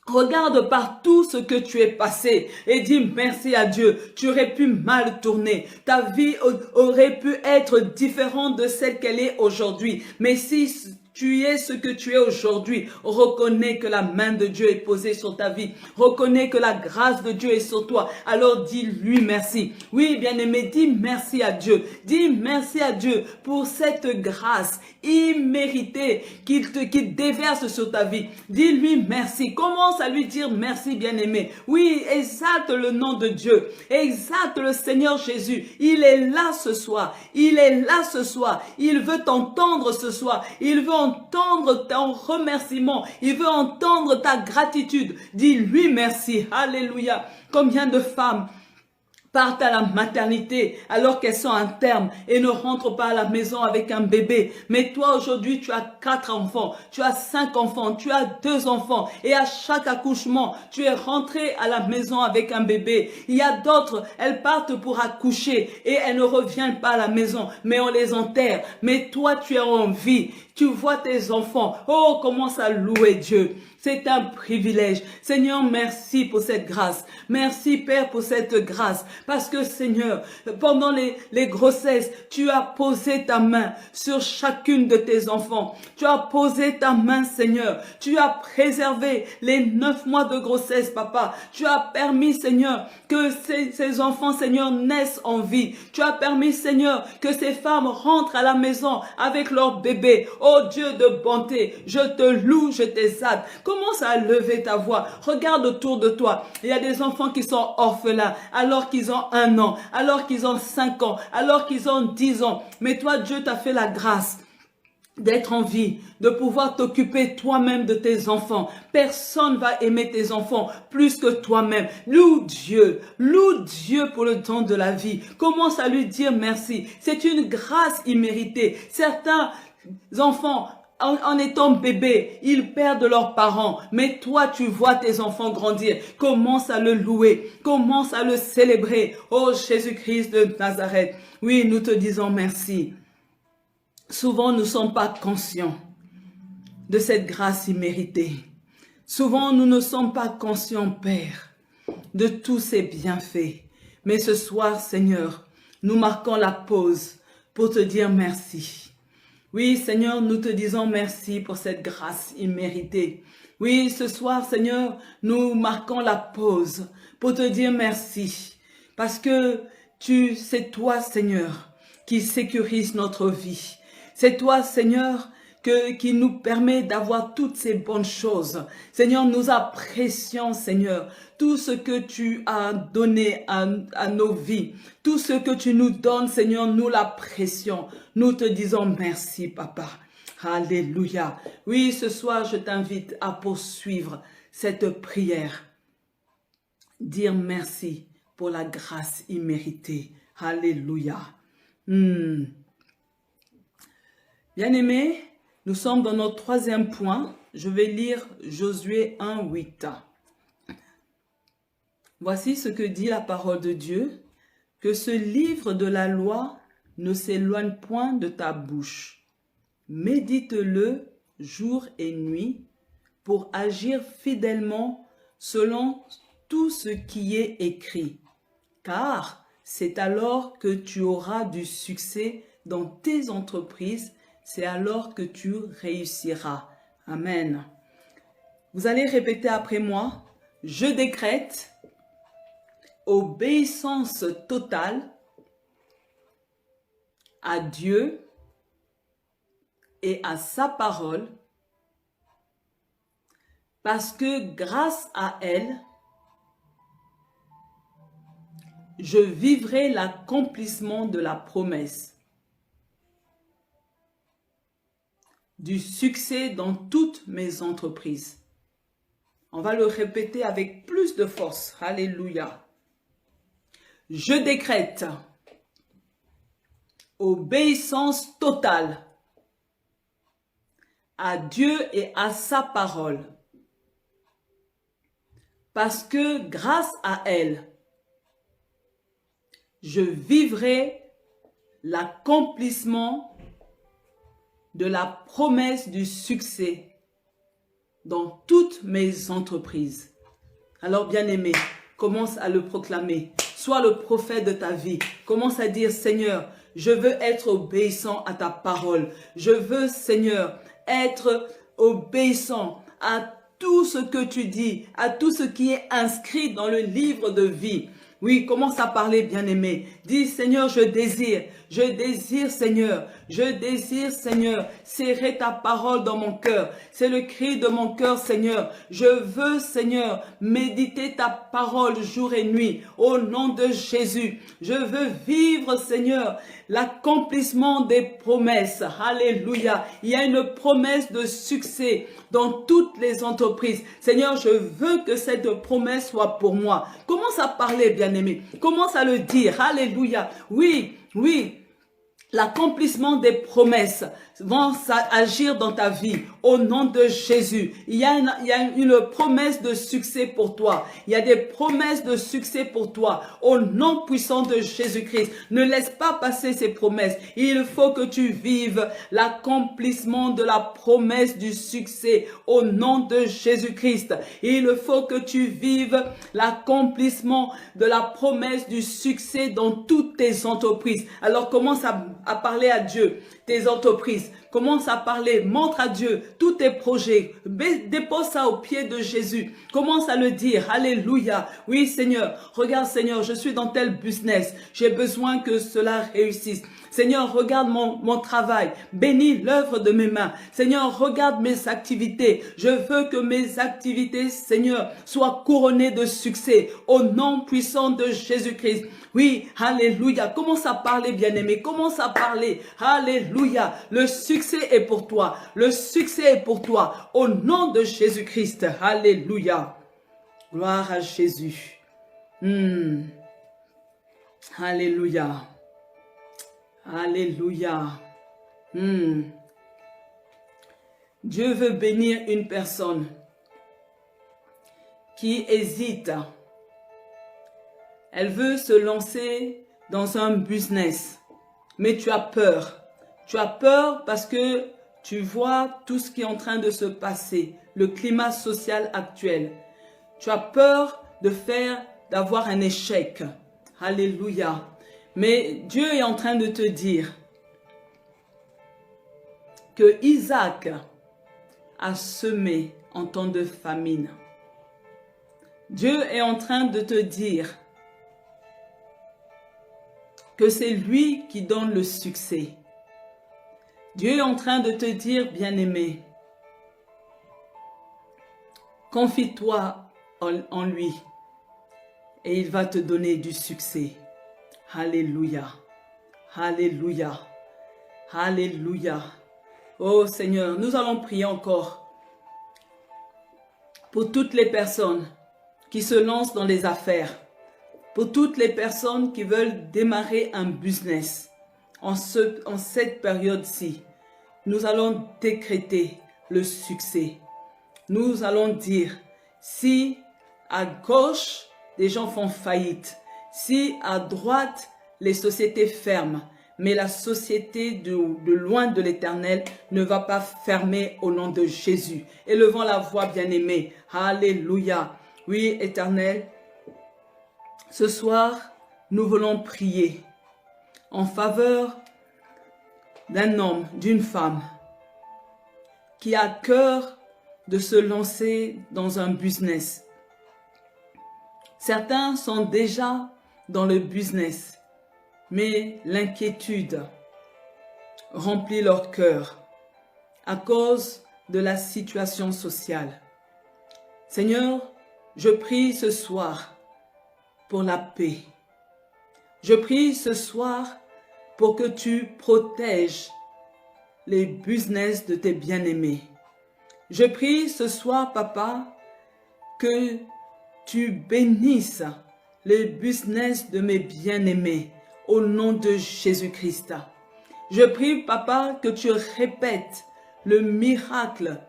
Regarde par tout ce que tu es passé et dis merci à Dieu. Tu aurais pu mal tourner. Ta vie aurait pu être différente de celle qu'elle est aujourd'hui. Mais si tu es ce que tu es aujourd'hui, reconnais que la main de Dieu est posée sur ta vie. Reconnais que la grâce de Dieu est sur toi. Alors dis-lui merci. Oui, bien-aimé, dis merci à Dieu. Dis merci à Dieu pour cette grâce imméritée qu'il déverse sur ta vie. Dis-lui merci. Commence à lui dire merci, bien-aimé. Oui, exalte le nom de Dieu. Exalte le Seigneur Jésus. Il est là ce soir. Il est là ce soir. Il veut t'entendre ce soir. Il veut entendre ton remerciement. Il veut entendre ta gratitude. Dis-lui merci. Alléluia. Combien de femmes partent à la maternité alors qu'elles sont en terme et ne rentrent pas à la maison avec un bébé. Mais toi aujourd'hui tu as 4 enfants, tu as 5 enfants, tu as 2 enfants et à chaque accouchement tu es rentré à la maison avec un bébé. Il y a d'autres, elles partent pour accoucher et elles ne reviennent pas à la maison mais on les enterre. Mais toi tu es en vie. Tu vois tes enfants. Oh, commence à louer Dieu. C'est un privilège. Seigneur, merci pour cette grâce. Merci, Père, pour cette grâce. Parce que Seigneur, pendant les grossesses, tu as posé ta main sur chacune de tes enfants. Tu as posé ta main, Seigneur. Tu as préservé les 9 mois de grossesse, Papa. Tu as permis, Seigneur, que ces enfants, Seigneur, naissent en vie. Tu as permis, Seigneur, que ces femmes rentrent à la maison avec leur bébé. Oh Dieu de bonté, je te loue, je t'exalte. Commence à lever ta voix. Regarde autour de toi. Il y a des enfants qui sont orphelins alors qu'ils ont 1 an, alors qu'ils ont 5 ans, alors qu'ils ont 10 ans. Mais toi, Dieu t'a fait la grâce d'être en vie, de pouvoir t'occuper toi-même de tes enfants. Personne va aimer tes enfants plus que toi-même. Loue Dieu pour le don de la vie. Commence à lui dire merci. C'est une grâce imméritée. Certains enfants, en étant bébés, ils perdent leurs parents. Mais toi, tu vois tes enfants grandir. Commence à le louer. Commence à le célébrer. Oh Jésus-Christ de Nazareth. Oui, nous te disons merci. Souvent, nous ne sommes pas conscients de cette grâce imméritée. Souvent, nous ne sommes pas conscients, Père, de tous ces bienfaits. Mais ce soir, Seigneur, nous marquons la pause pour te dire merci. Oui, Seigneur, nous te disons merci pour cette grâce imméritée. Oui, ce soir, Seigneur, nous marquons la pause pour te dire merci. Parce que c'est toi, Seigneur, qui sécurise notre vie. C'est toi, Seigneur, qui nous permet d'avoir toutes ces bonnes choses. Seigneur, nous apprécions, Seigneur, tout ce que tu as donné à nos vies. Tout ce que tu nous donnes, Seigneur, nous l'apprécions. Nous te disons merci, Papa. Alléluia. Oui, ce soir, je t'invite à poursuivre cette prière. Dire merci pour la grâce imméritée. Alléluia. Bien-aimés, nous sommes dans notre 3e point. Je vais lire Josué 1, 8. Voici ce que dit la parole de Dieu, que ce livre de la loi ne s'éloigne point de ta bouche. Médite-le jour et nuit pour agir fidèlement selon tout ce qui est écrit. Car c'est alors que tu auras du succès dans tes entreprises. C'est alors que tu réussiras. Amen. Vous allez répéter après moi. Je décrète obéissance totale à Dieu et à sa parole, parce que grâce à elle, je vivrai l'accomplissement de la promesse. Du succès dans toutes mes entreprises. On va le répéter avec plus de force. Alléluia. Je décrète obéissance totale à Dieu et à sa parole. Parce que grâce à elle, je vivrai l'accomplissement de la promesse du succès dans toutes mes entreprises. Alors, bien-aimé, commence à le proclamer. Sois le prophète de ta vie. Commence à dire, Seigneur, je veux être obéissant à ta parole. Je veux, Seigneur, être obéissant à tout ce que tu dis, à tout ce qui est inscrit dans le livre de vie. Oui, commence à parler, bien-aimé. Dis, Seigneur, je désire, Seigneur, serrer ta parole dans mon cœur. C'est le cri de mon cœur, Seigneur. Je veux, Seigneur, méditer ta parole jour et nuit. Au nom de Jésus, je veux vivre, Seigneur, l'accomplissement des promesses. Alléluia. Il y a une promesse de succès dans toutes les entreprises. Seigneur, je veux que cette promesse soit pour moi. Commence à parler, bien-aimé. Commence à le dire. Alléluia. Oui, oui. L'accomplissement des promesses vont agir dans ta vie au nom de Jésus. Il y a une promesse de succès pour toi. Il y a des promesses de succès pour toi au nom puissant de Jésus-Christ. Ne laisse pas passer ces promesses. Il faut que tu vives l'accomplissement de la promesse du succès au nom de Jésus-Christ. Il faut que tu vives l'accomplissement de la promesse du succès dans toutes tes entreprises. Alors commence à parler à Dieu, tes entreprises. Commence à parler, montre à Dieu tous tes projets. Dépose ça au pied de Jésus. Commence à le dire. Alléluia. Oui, Seigneur. Regarde, Seigneur, je suis dans tel business. J'ai besoin que cela réussisse. Seigneur, regarde mon travail. Bénis l'œuvre de mes mains. Seigneur, regarde mes activités. Je veux que mes activités, Seigneur, soient couronnées de succès. Au nom puissant de Jésus-Christ. Oui, alléluia. Commence à parler, bien-aimé. Commence à parler. Alléluia. Le succès est pour toi. Le succès est pour toi. Au nom de Jésus-Christ. Alléluia. Gloire à Jésus. Alléluia. Alléluia. Dieu veut bénir une personne qui hésite. Elle veut se lancer dans un business, mais tu as peur. Tu as peur parce que tu vois tout ce qui est en train de se passer, le climat social actuel. Tu as peur d'avoir un échec. Alléluia. Mais Dieu est en train de te dire que Isaac a semé en temps de famine. Dieu est en train de te dire que c'est lui qui donne le succès. Dieu est en train de te dire, bien-aimé, confie-toi en lui et il va te donner du succès. Alléluia. Alléluia. Alléluia. Oh Seigneur, nous allons prier encore pour toutes les personnes qui se lancent dans les affaires, pour toutes les personnes qui veulent démarrer un business en cette période-ci. Nous allons décréter le succès. Nous allons dire, si à gauche, les gens font faillite, si à droite, les sociétés ferment, mais la société de loin de l'Éternel ne va pas fermer au nom de Jésus. Élevons la voix, bien-aimée. Alléluia. Oui, Éternel, ce soir, nous voulons prier en faveur d'un homme, d'une femme qui a cœur de se lancer dans un business. Certains sont déjà dans le business, mais l'inquiétude remplit leur cœur à cause de la situation sociale. Seigneur, je prie ce soir pour la paix. Je prie ce soir pour que tu protèges les business de tes bien-aimés. Je prie ce soir, Papa, que tu bénisses les business de mes bien-aimés au nom de Jésus-Christ. Je prie, Papa, que tu répètes le miracle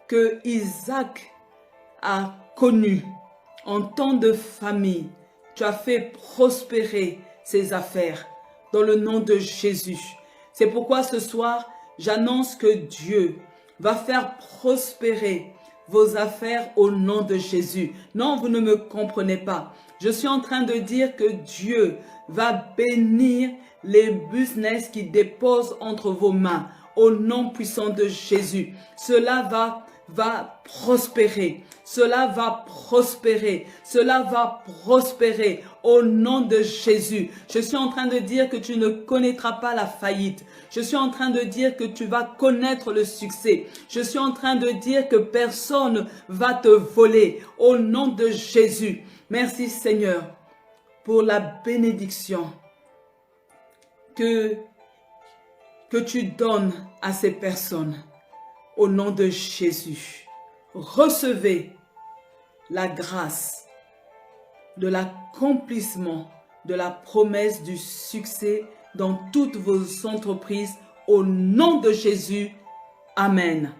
que Isaac a connu en temps de famille. Tu as fait prospérer ses affaires dans le nom de Jésus. C'est pourquoi ce soir, j'annonce que Dieu va faire prospérer vos affaires au nom de Jésus. Non, vous ne me comprenez pas. Je suis en train de dire que Dieu va bénir les business qui déposent entre vos mains au nom puissant de Jésus. Cela va prospérer. Cela va prospérer. Cela va prospérer au nom de Jésus. Je suis en train de dire que tu ne connaîtras pas la faillite. Je suis en train de dire que tu vas connaître le succès. Je suis en train de dire que personne va te voler au nom de Jésus. Merci Seigneur pour la bénédiction que tu donnes à ces personnes. Au nom de Jésus, recevez la grâce de l'accomplissement de la promesse du succès dans toutes vos entreprises. Au nom de Jésus, Amen.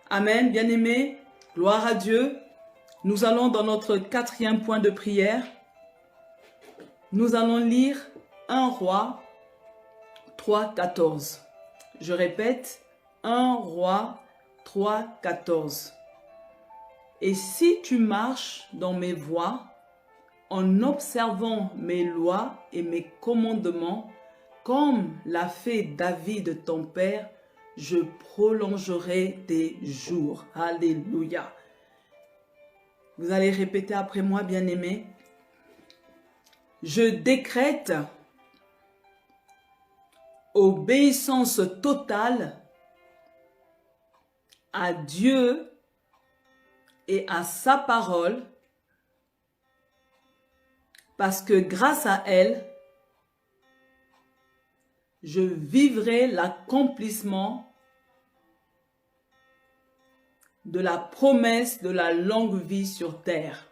Amen, bien-aimés. Gloire à Dieu. Nous allons dans notre 4e point de prière. Nous allons lire 1 Roi 3, 14. Je répète, 1 Roi 3, 14. Et si tu marches dans mes voies, en observant mes lois et mes commandements, comme l'a fait David ton père, je prolongerai tes jours. Alléluia. Vous allez répéter après moi, bien-aimés. Je décrète obéissance totale à Dieu et à sa parole, parce que grâce à elle, je vivrai l'accomplissement de la promesse de la longue vie sur terre.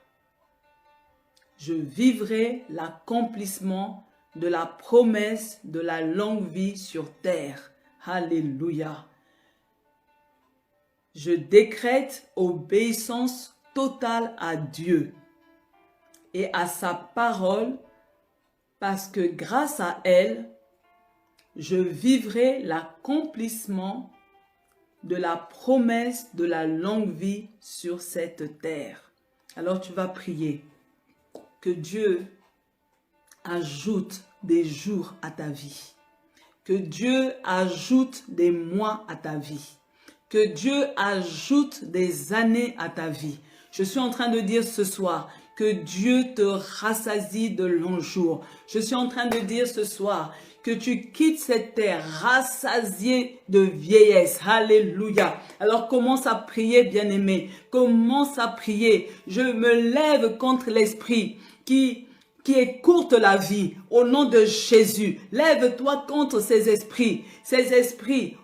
Je vivrai l'accomplissement de la promesse de la longue vie sur terre. Alléluia. Je décrète obéissance totale à Dieu et à sa parole, parce que grâce à elle, je vivrai l'accomplissement de la promesse de la longue vie sur cette terre. Alors tu vas prier que Dieu ajoute des jours à ta vie, que Dieu ajoute des mois à ta vie, que Dieu ajoute des années à ta vie. Je suis en train de dire ce soir que Dieu te rassasie de longs jours. Je suis en train de dire ce soir que tu quittes cette terre rassasiée de vieillesse. Alléluia. Alors commence à prier, bien-aimé. Commence à prier. Je me lève contre l'esprit qui écourte la vie au nom de Jésus. Lève-toi contre ces esprits,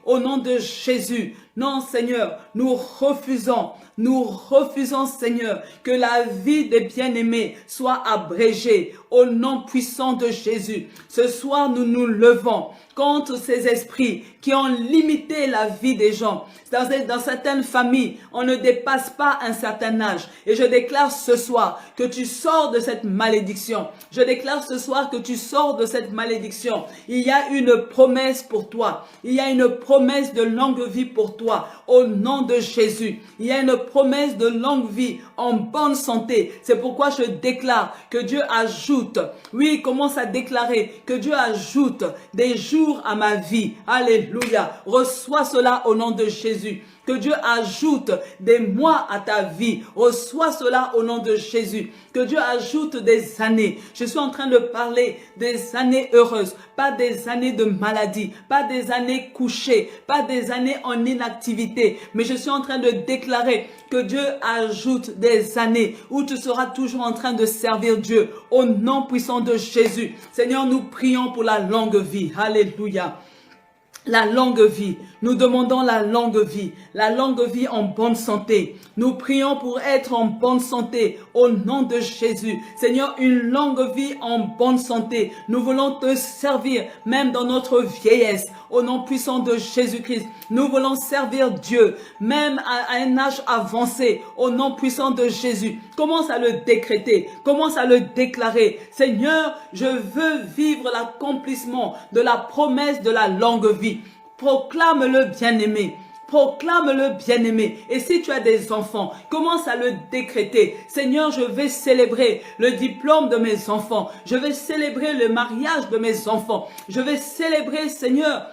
au nom de Jésus. Non, Seigneur, nous refusons, Seigneur, que la vie des bien-aimés soit abrégée au nom puissant de Jésus. Ce soir, nous nous levons contre ces esprits qui ont limité la vie des gens. Dans certaines familles, on ne dépasse pas un certain âge. Et je déclare ce soir que tu sors de cette malédiction. Je déclare ce soir que tu sors de cette malédiction. Il y a une promesse pour toi. Il y a une promesse de longue vie pour toi. Au nom de Jésus. Il y a une promesse de longue vie en bonne santé. C'est pourquoi je déclare que Dieu ajoute. Oui, commence à déclarer que Dieu ajoute des jours à ma vie. Alléluia. Reçois cela au nom de Jésus. Que Dieu ajoute des mois à ta vie. Reçois cela au nom de Jésus. Que Dieu ajoute des années. Je suis en train de parler des années heureuses. Pas des années de maladie. Pas des années couchées. Pas des années en inactivité. Mais je suis en train de déclarer que Dieu ajoute des années où tu seras toujours en train de servir Dieu. Au nom puissant de Jésus. Seigneur, nous prions pour la longue vie. Alléluia. La longue vie, nous demandons la longue vie en bonne santé. Nous prions pour être en bonne santé au nom de Jésus. Seigneur, une longue vie en bonne santé. Nous voulons te servir même dans notre vieillesse au nom puissant de Jésus-Christ. Nous voulons servir Dieu même à un âge avancé au nom puissant de Jésus. Commence à le décréter, commence à le déclarer. Seigneur, je veux vivre l'accomplissement de la promesse de la longue vie. Proclame-le, bien-aimé. Proclame-le, bien-aimé. Et si tu as des enfants, commence à le décréter. Seigneur, je vais célébrer le diplôme de mes enfants. Je vais célébrer le mariage de mes enfants. Je vais célébrer, Seigneur,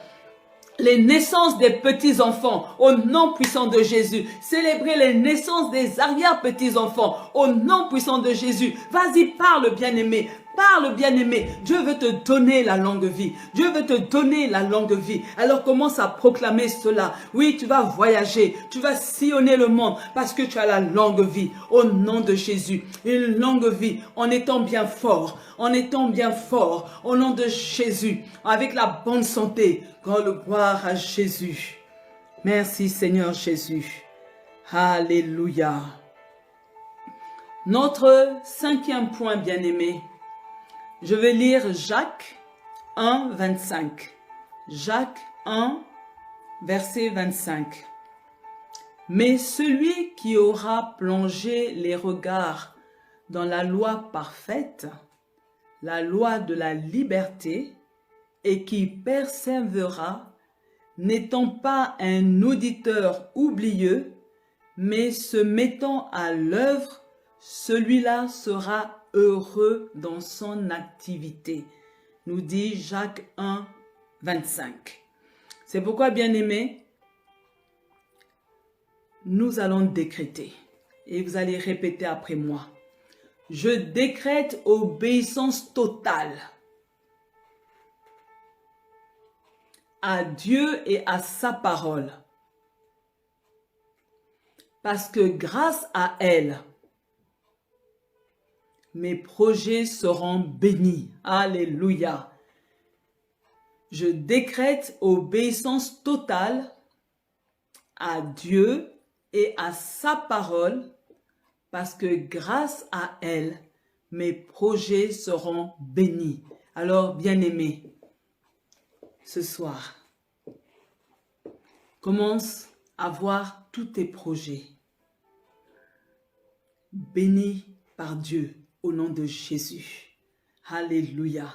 les naissances des petits-enfants au nom puissant de Jésus. Célébrer les naissances des arrière-petits-enfants au nom puissant de Jésus. Vas-y, parle, bien-aimé. Parle, bien-aimé. Dieu veut te donner la longue vie. Dieu veut te donner la longue vie. Alors commence à proclamer cela. Oui, tu vas voyager. Tu vas sillonner le monde parce que tu as la longue vie. Au nom de Jésus. Une longue vie en étant bien fort. En étant bien fort. Au nom de Jésus. Avec la bonne santé. Gloire à Jésus. Merci Seigneur Jésus. Alléluia. Notre 5e point, bien-aimé. Je vais lire Jacques 1, 25. Jacques 1, verset 25. Mais celui qui aura plongé les regards dans la loi parfaite, la loi de la liberté, et qui persévérera, n'étant pas un auditeur oublieux, mais se mettant à l'œuvre, celui-là sera heureux dans son activité. Nous dit Jacques 1, 25. C'est pourquoi, bien-aimés, nous allons décréter. Et vous allez répéter après moi. Je décrète obéissance totale à Dieu et à sa parole. Parce que grâce à elle, mes projets seront bénis. Alléluia. Je décrète obéissance totale à Dieu et à sa parole, parce que grâce à elle, mes projets seront bénis. Alors, bien-aimés, ce soir, commence à voir tous tes projets bénis par Dieu au nom de Jésus. Alléluia.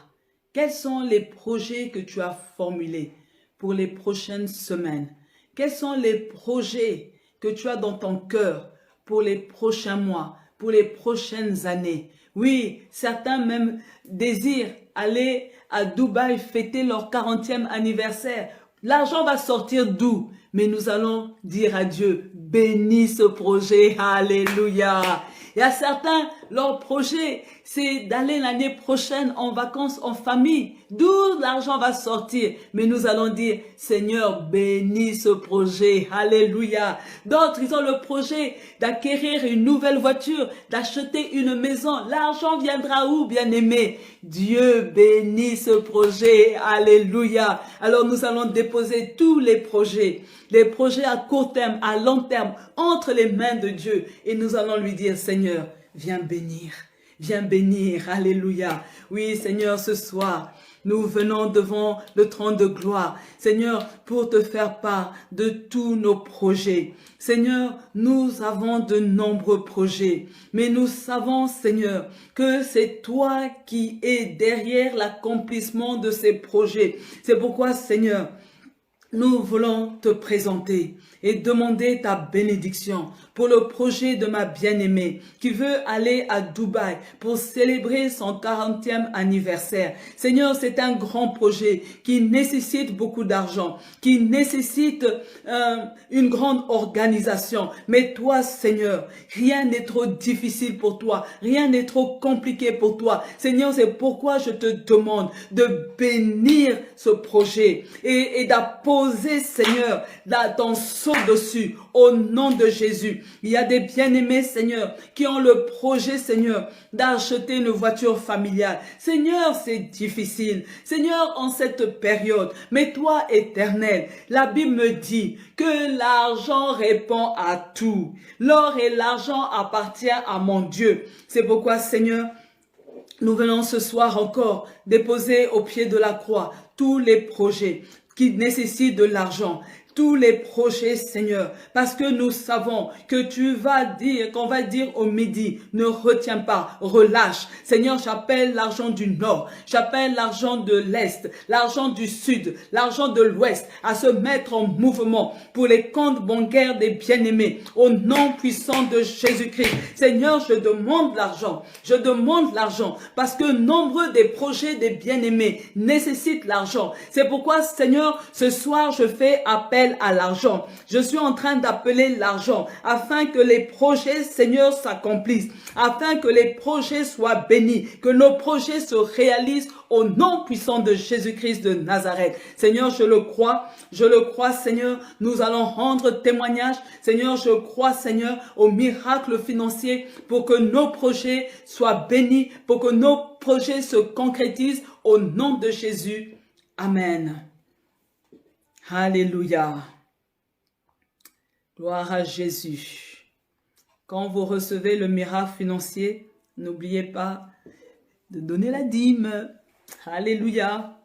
Quels sont les projets que tu as formulés pour les prochaines semaines? Quels sont les projets que tu as dans ton cœur pour les prochains mois, pour les prochaines années? Oui, certains même désirent aller à Dubaï fêter leur 40e anniversaire. L'argent va sortir d'où? Mais nous allons dire à Dieu, bénis ce projet, alléluia. Il y a certains, leur projet, c'est d'aller l'année prochaine en vacances en famille. D'où l'argent va sortir? Mais nous allons dire, Seigneur, bénis ce projet, alléluia. D'autres, ils ont le projet d'acquérir une nouvelle voiture, d'acheter une maison. L'argent viendra où, bien-aimé? Dieu bénit ce projet, alléluia. Alors nous allons déposer tous les projets à court terme, à long terme, entre les mains de Dieu. Et nous allons lui dire, Seigneur, viens bénir, alléluia. Oui, Seigneur, ce soir, nous venons devant le trône de gloire, Seigneur, pour te faire part de tous nos projets. Seigneur, nous avons de nombreux projets, mais nous savons, Seigneur, que c'est toi qui es derrière l'accomplissement de ces projets. C'est pourquoi, Seigneur, nous voulons te présenter et demander ta bénédiction pour le projet de ma bien-aimée qui veut aller à Dubaï pour célébrer son 40e anniversaire. Seigneur, c'est un grand projet qui nécessite beaucoup d'argent, qui nécessite une grande organisation. Mais toi, Seigneur, rien n'est trop difficile pour toi, rien n'est trop compliqué pour toi. Seigneur, c'est pourquoi je te demande de bénir ce projet et d'apposer, Seigneur, ton sceau dessus, au nom de Jésus. Il y a des bien-aimés, Seigneur, qui ont le projet, Seigneur, d'acheter une voiture familiale. Seigneur, c'est difficile. Seigneur, en cette période, mais toi, Éternel, la Bible me dit que l'argent répond à tout. L'or et l'argent appartiennent à mon Dieu. C'est pourquoi, Seigneur, nous venons ce soir encore déposer au pied de la croix tous les projets qui nécessitent de l'argent. Tous les projets, Seigneur, parce que nous savons que tu vas dire, qu'on va dire au midi, ne retiens pas, relâche. Seigneur, j'appelle l'argent du nord, j'appelle l'argent de l'est, l'argent du sud, l'argent de l'ouest à se mettre en mouvement pour les comptes bancaires des bien-aimés, au nom puissant de Jésus-Christ. Seigneur, je demande l'argent, parce que nombreux des projets des bien-aimés nécessitent l'argent. C'est pourquoi, Seigneur, ce soir, je fais appel à l'argent. Je suis en train d'appeler l'argent afin que les projets, Seigneur, s'accomplissent, afin que les projets soient bénis, que nos projets se réalisent au nom puissant de Jésus-Christ de Nazareth. Seigneur, je le crois, Seigneur, nous allons rendre témoignage. Seigneur, je crois, Seigneur, au miracle financier pour que nos projets soient bénis, pour que nos projets se concrétisent au nom de Jésus. Amen. Alléluia. Gloire à Jésus. Quand vous recevez le miracle financier, n'oubliez pas de donner la dîme. Alléluia.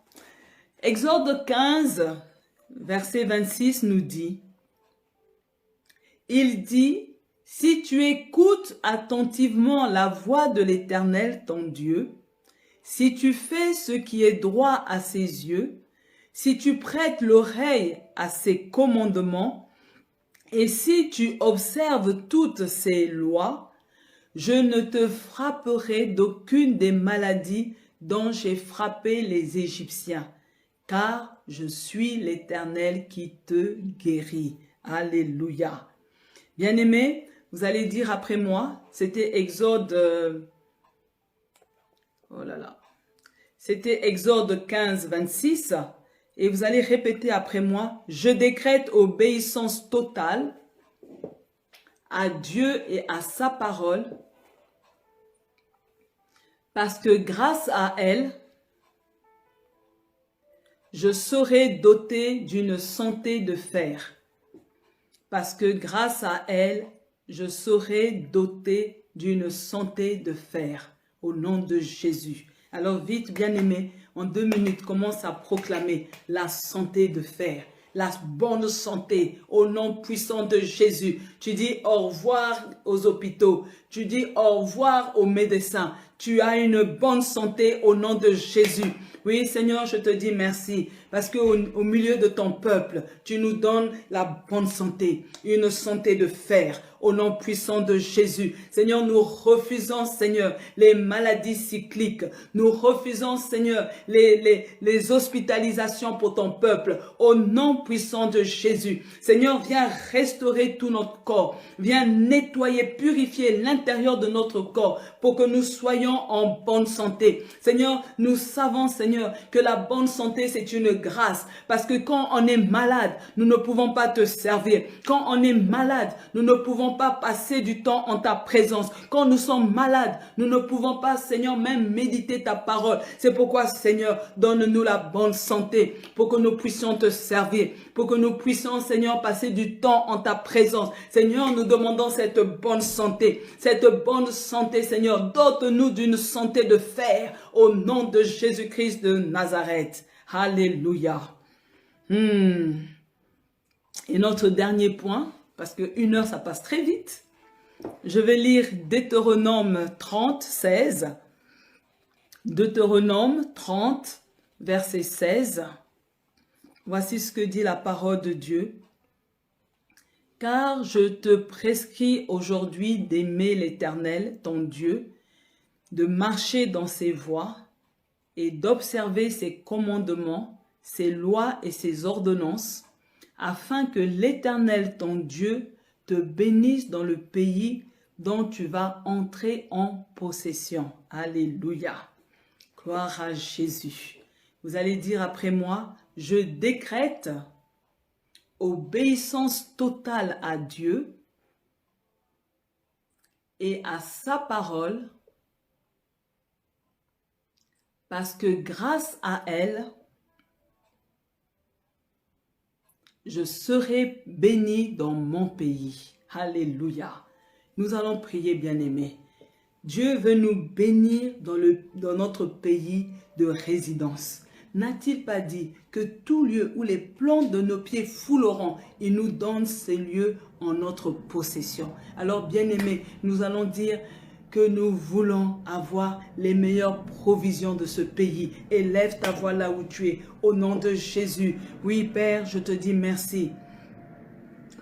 Exode 15, verset 26 nous dit, il dit, si tu écoutes attentivement la voix de l'Éternel, ton Dieu, si tu fais ce qui est droit à ses yeux, si tu prêtes l'oreille à ses commandements, et si tu observes toutes ses lois, je ne te frapperai d'aucune des maladies dont j'ai frappé les Égyptiens, car je suis l'Éternel qui te guérit. Alléluia. Bien-aimés, vous allez dire après moi, c'était Exode, oh là là, c'était Exode 15, 26, et vous allez répéter après moi, je décrète obéissance totale à Dieu et à sa parole, parce que grâce à elle, je serai doté d'une santé de fer. Parce que grâce à elle, je serai doté d'une santé de fer. Au nom de Jésus. Alors vite, bien-aimé, en 2 minutes, commence à proclamer la santé de fer. La bonne santé au nom puissant de Jésus. Tu dis au revoir aux hôpitaux. Tu dis au revoir aux médecins. Tu as une bonne santé au nom de Jésus. Oui, Seigneur, je te dis merci parce qu'au milieu de ton peuple, tu nous donnes la bonne santé, une santé de fer au nom puissant de Jésus. Seigneur, nous refusons, Seigneur, les maladies cycliques. Nous refusons, Seigneur, les hospitalisations pour ton peuple au nom puissant de Jésus. Seigneur, viens restaurer tout notre corps. Viens nettoyer, purifier l'intérieur de notre corps pour que nous soyons en bonne santé. Seigneur, nous savons, Seigneur, que la bonne santé, c'est une grâce. Parce que quand on est malade, nous ne pouvons pas te servir. Quand on est malade, nous ne pouvons pas passer du temps en ta présence. Quand nous sommes malades, nous ne pouvons pas, Seigneur, même méditer ta parole. C'est pourquoi, Seigneur, donne-nous la bonne santé pour que nous puissions te servir. Pour que nous puissions, Seigneur, passer du temps en ta présence. Seigneur, nous demandons cette bonne santé. Cette bonne santé, Seigneur, dote-nous d'une santé de fer au nom de Jésus-Christ de Nazareth. Alléluia. Et notre dernier point, parce que 1 heure, ça passe très vite. Je vais lire Deutéronome 30, 16. Deutéronome 30, verset 16. Voici ce que dit la parole de Dieu. Car je te prescris aujourd'hui d'aimer l'Éternel, ton Dieu, de marcher dans ses voies et d'observer ses commandements, ses lois et ses ordonnances, afin que l'Éternel, ton Dieu, te bénisse dans le pays dont tu vas entrer en possession. Alléluia. Gloire à Jésus. Vous allez dire après moi, je décrète obéissance totale à Dieu et à sa parole, parce que grâce à elle, je serai béni dans mon pays. Alléluia. Nous allons prier, bien-aimés. Dieu veut nous bénir dans notre pays de résidence. N'a-t-il pas dit que tout lieu où les plantes de nos pieds fouleront, il nous donne ces lieux en notre possession. Alors, bien-aimés, nous allons dire que nous voulons avoir les meilleures provisions de ce pays. Élève ta voix là où tu es, au nom de Jésus. Oui, Père, je te dis merci,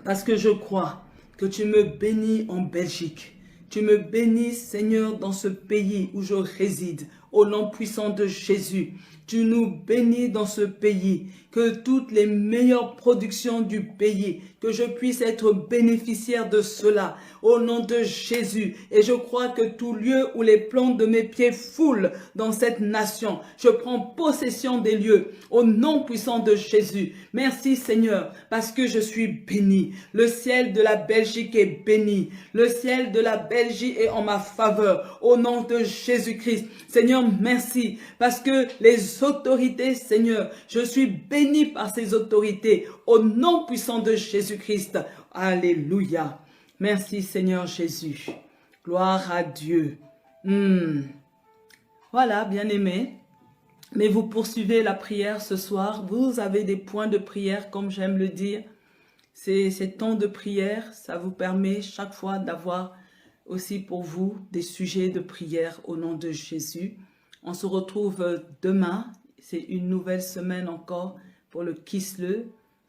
parce que je crois que tu me bénis en Belgique. Tu me bénis, Seigneur, dans ce pays où je réside, au nom puissant de Jésus. Tu nous bénis dans ce pays, que toutes les meilleures productions du pays, que je puisse être bénéficiaire de cela, au nom de Jésus. Et je crois que tout lieu où les plantes de mes pieds foulent dans cette nation, je prends possession des lieux, au nom puissant de Jésus. Merci Seigneur, parce que je suis béni. Le ciel de la Belgique est béni. Le ciel de la Belgique est en ma faveur, au nom de Jésus-Christ. Seigneur, merci, parce que les autorités, Seigneur, je suis béni par ces autorités, au nom puissant de Jésus-Christ. Alléluia. Merci Seigneur Jésus. Gloire à Dieu. Voilà, bien-aimés. Mais vous poursuivez la prière ce soir. Vous avez des points de prière, comme j'aime le dire. Ces temps de prière, ça vous permet chaque fois d'avoir aussi pour vous des sujets de prière au nom de Jésus. On se retrouve demain. C'est une nouvelle semaine encore pour le Kisle.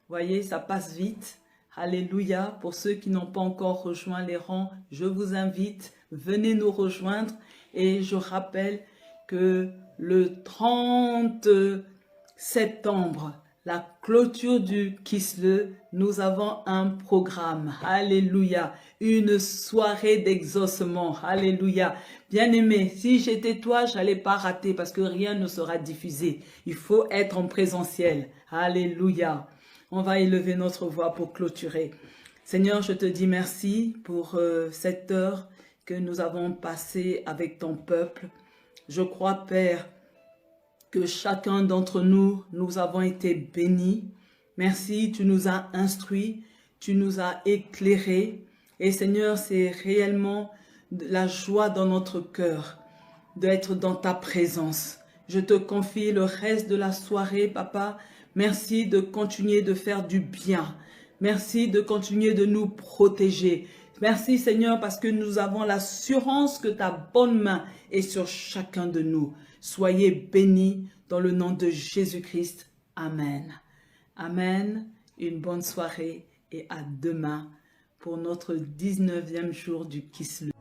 Voyez, ça passe vite. Alléluia. Pour ceux qui n'ont pas encore rejoint les rangs, je vous invite. Venez nous rejoindre. Et je rappelle que le 30 septembre, la clôture du Kisle, nous avons un programme. Alléluia. Une soirée d'exaucement. Alléluia. Bien-aimé, si j'étais toi, je n'allais pas rater parce que rien ne sera diffusé. Il faut être en présentiel. Alléluia. On va élever notre voix pour clôturer. Seigneur, je te dis merci pour cette heure que nous avons passée avec ton peuple. Je crois, Père, que chacun d'entre nous, nous avons été bénis. Merci, tu nous as instruits, tu nous as éclairés. Et Seigneur, c'est réellement la joie dans notre cœur d'être dans ta présence. Je te confie le reste de la soirée, Papa. Merci de continuer de faire du bien. Merci de continuer de nous protéger. Merci Seigneur parce que nous avons l'assurance que ta bonne main est sur chacun de nous. Soyez bénis dans le nom de Jésus-Christ. Amen. Amen. Une bonne soirée et à demain pour notre 19e jour du Kisle.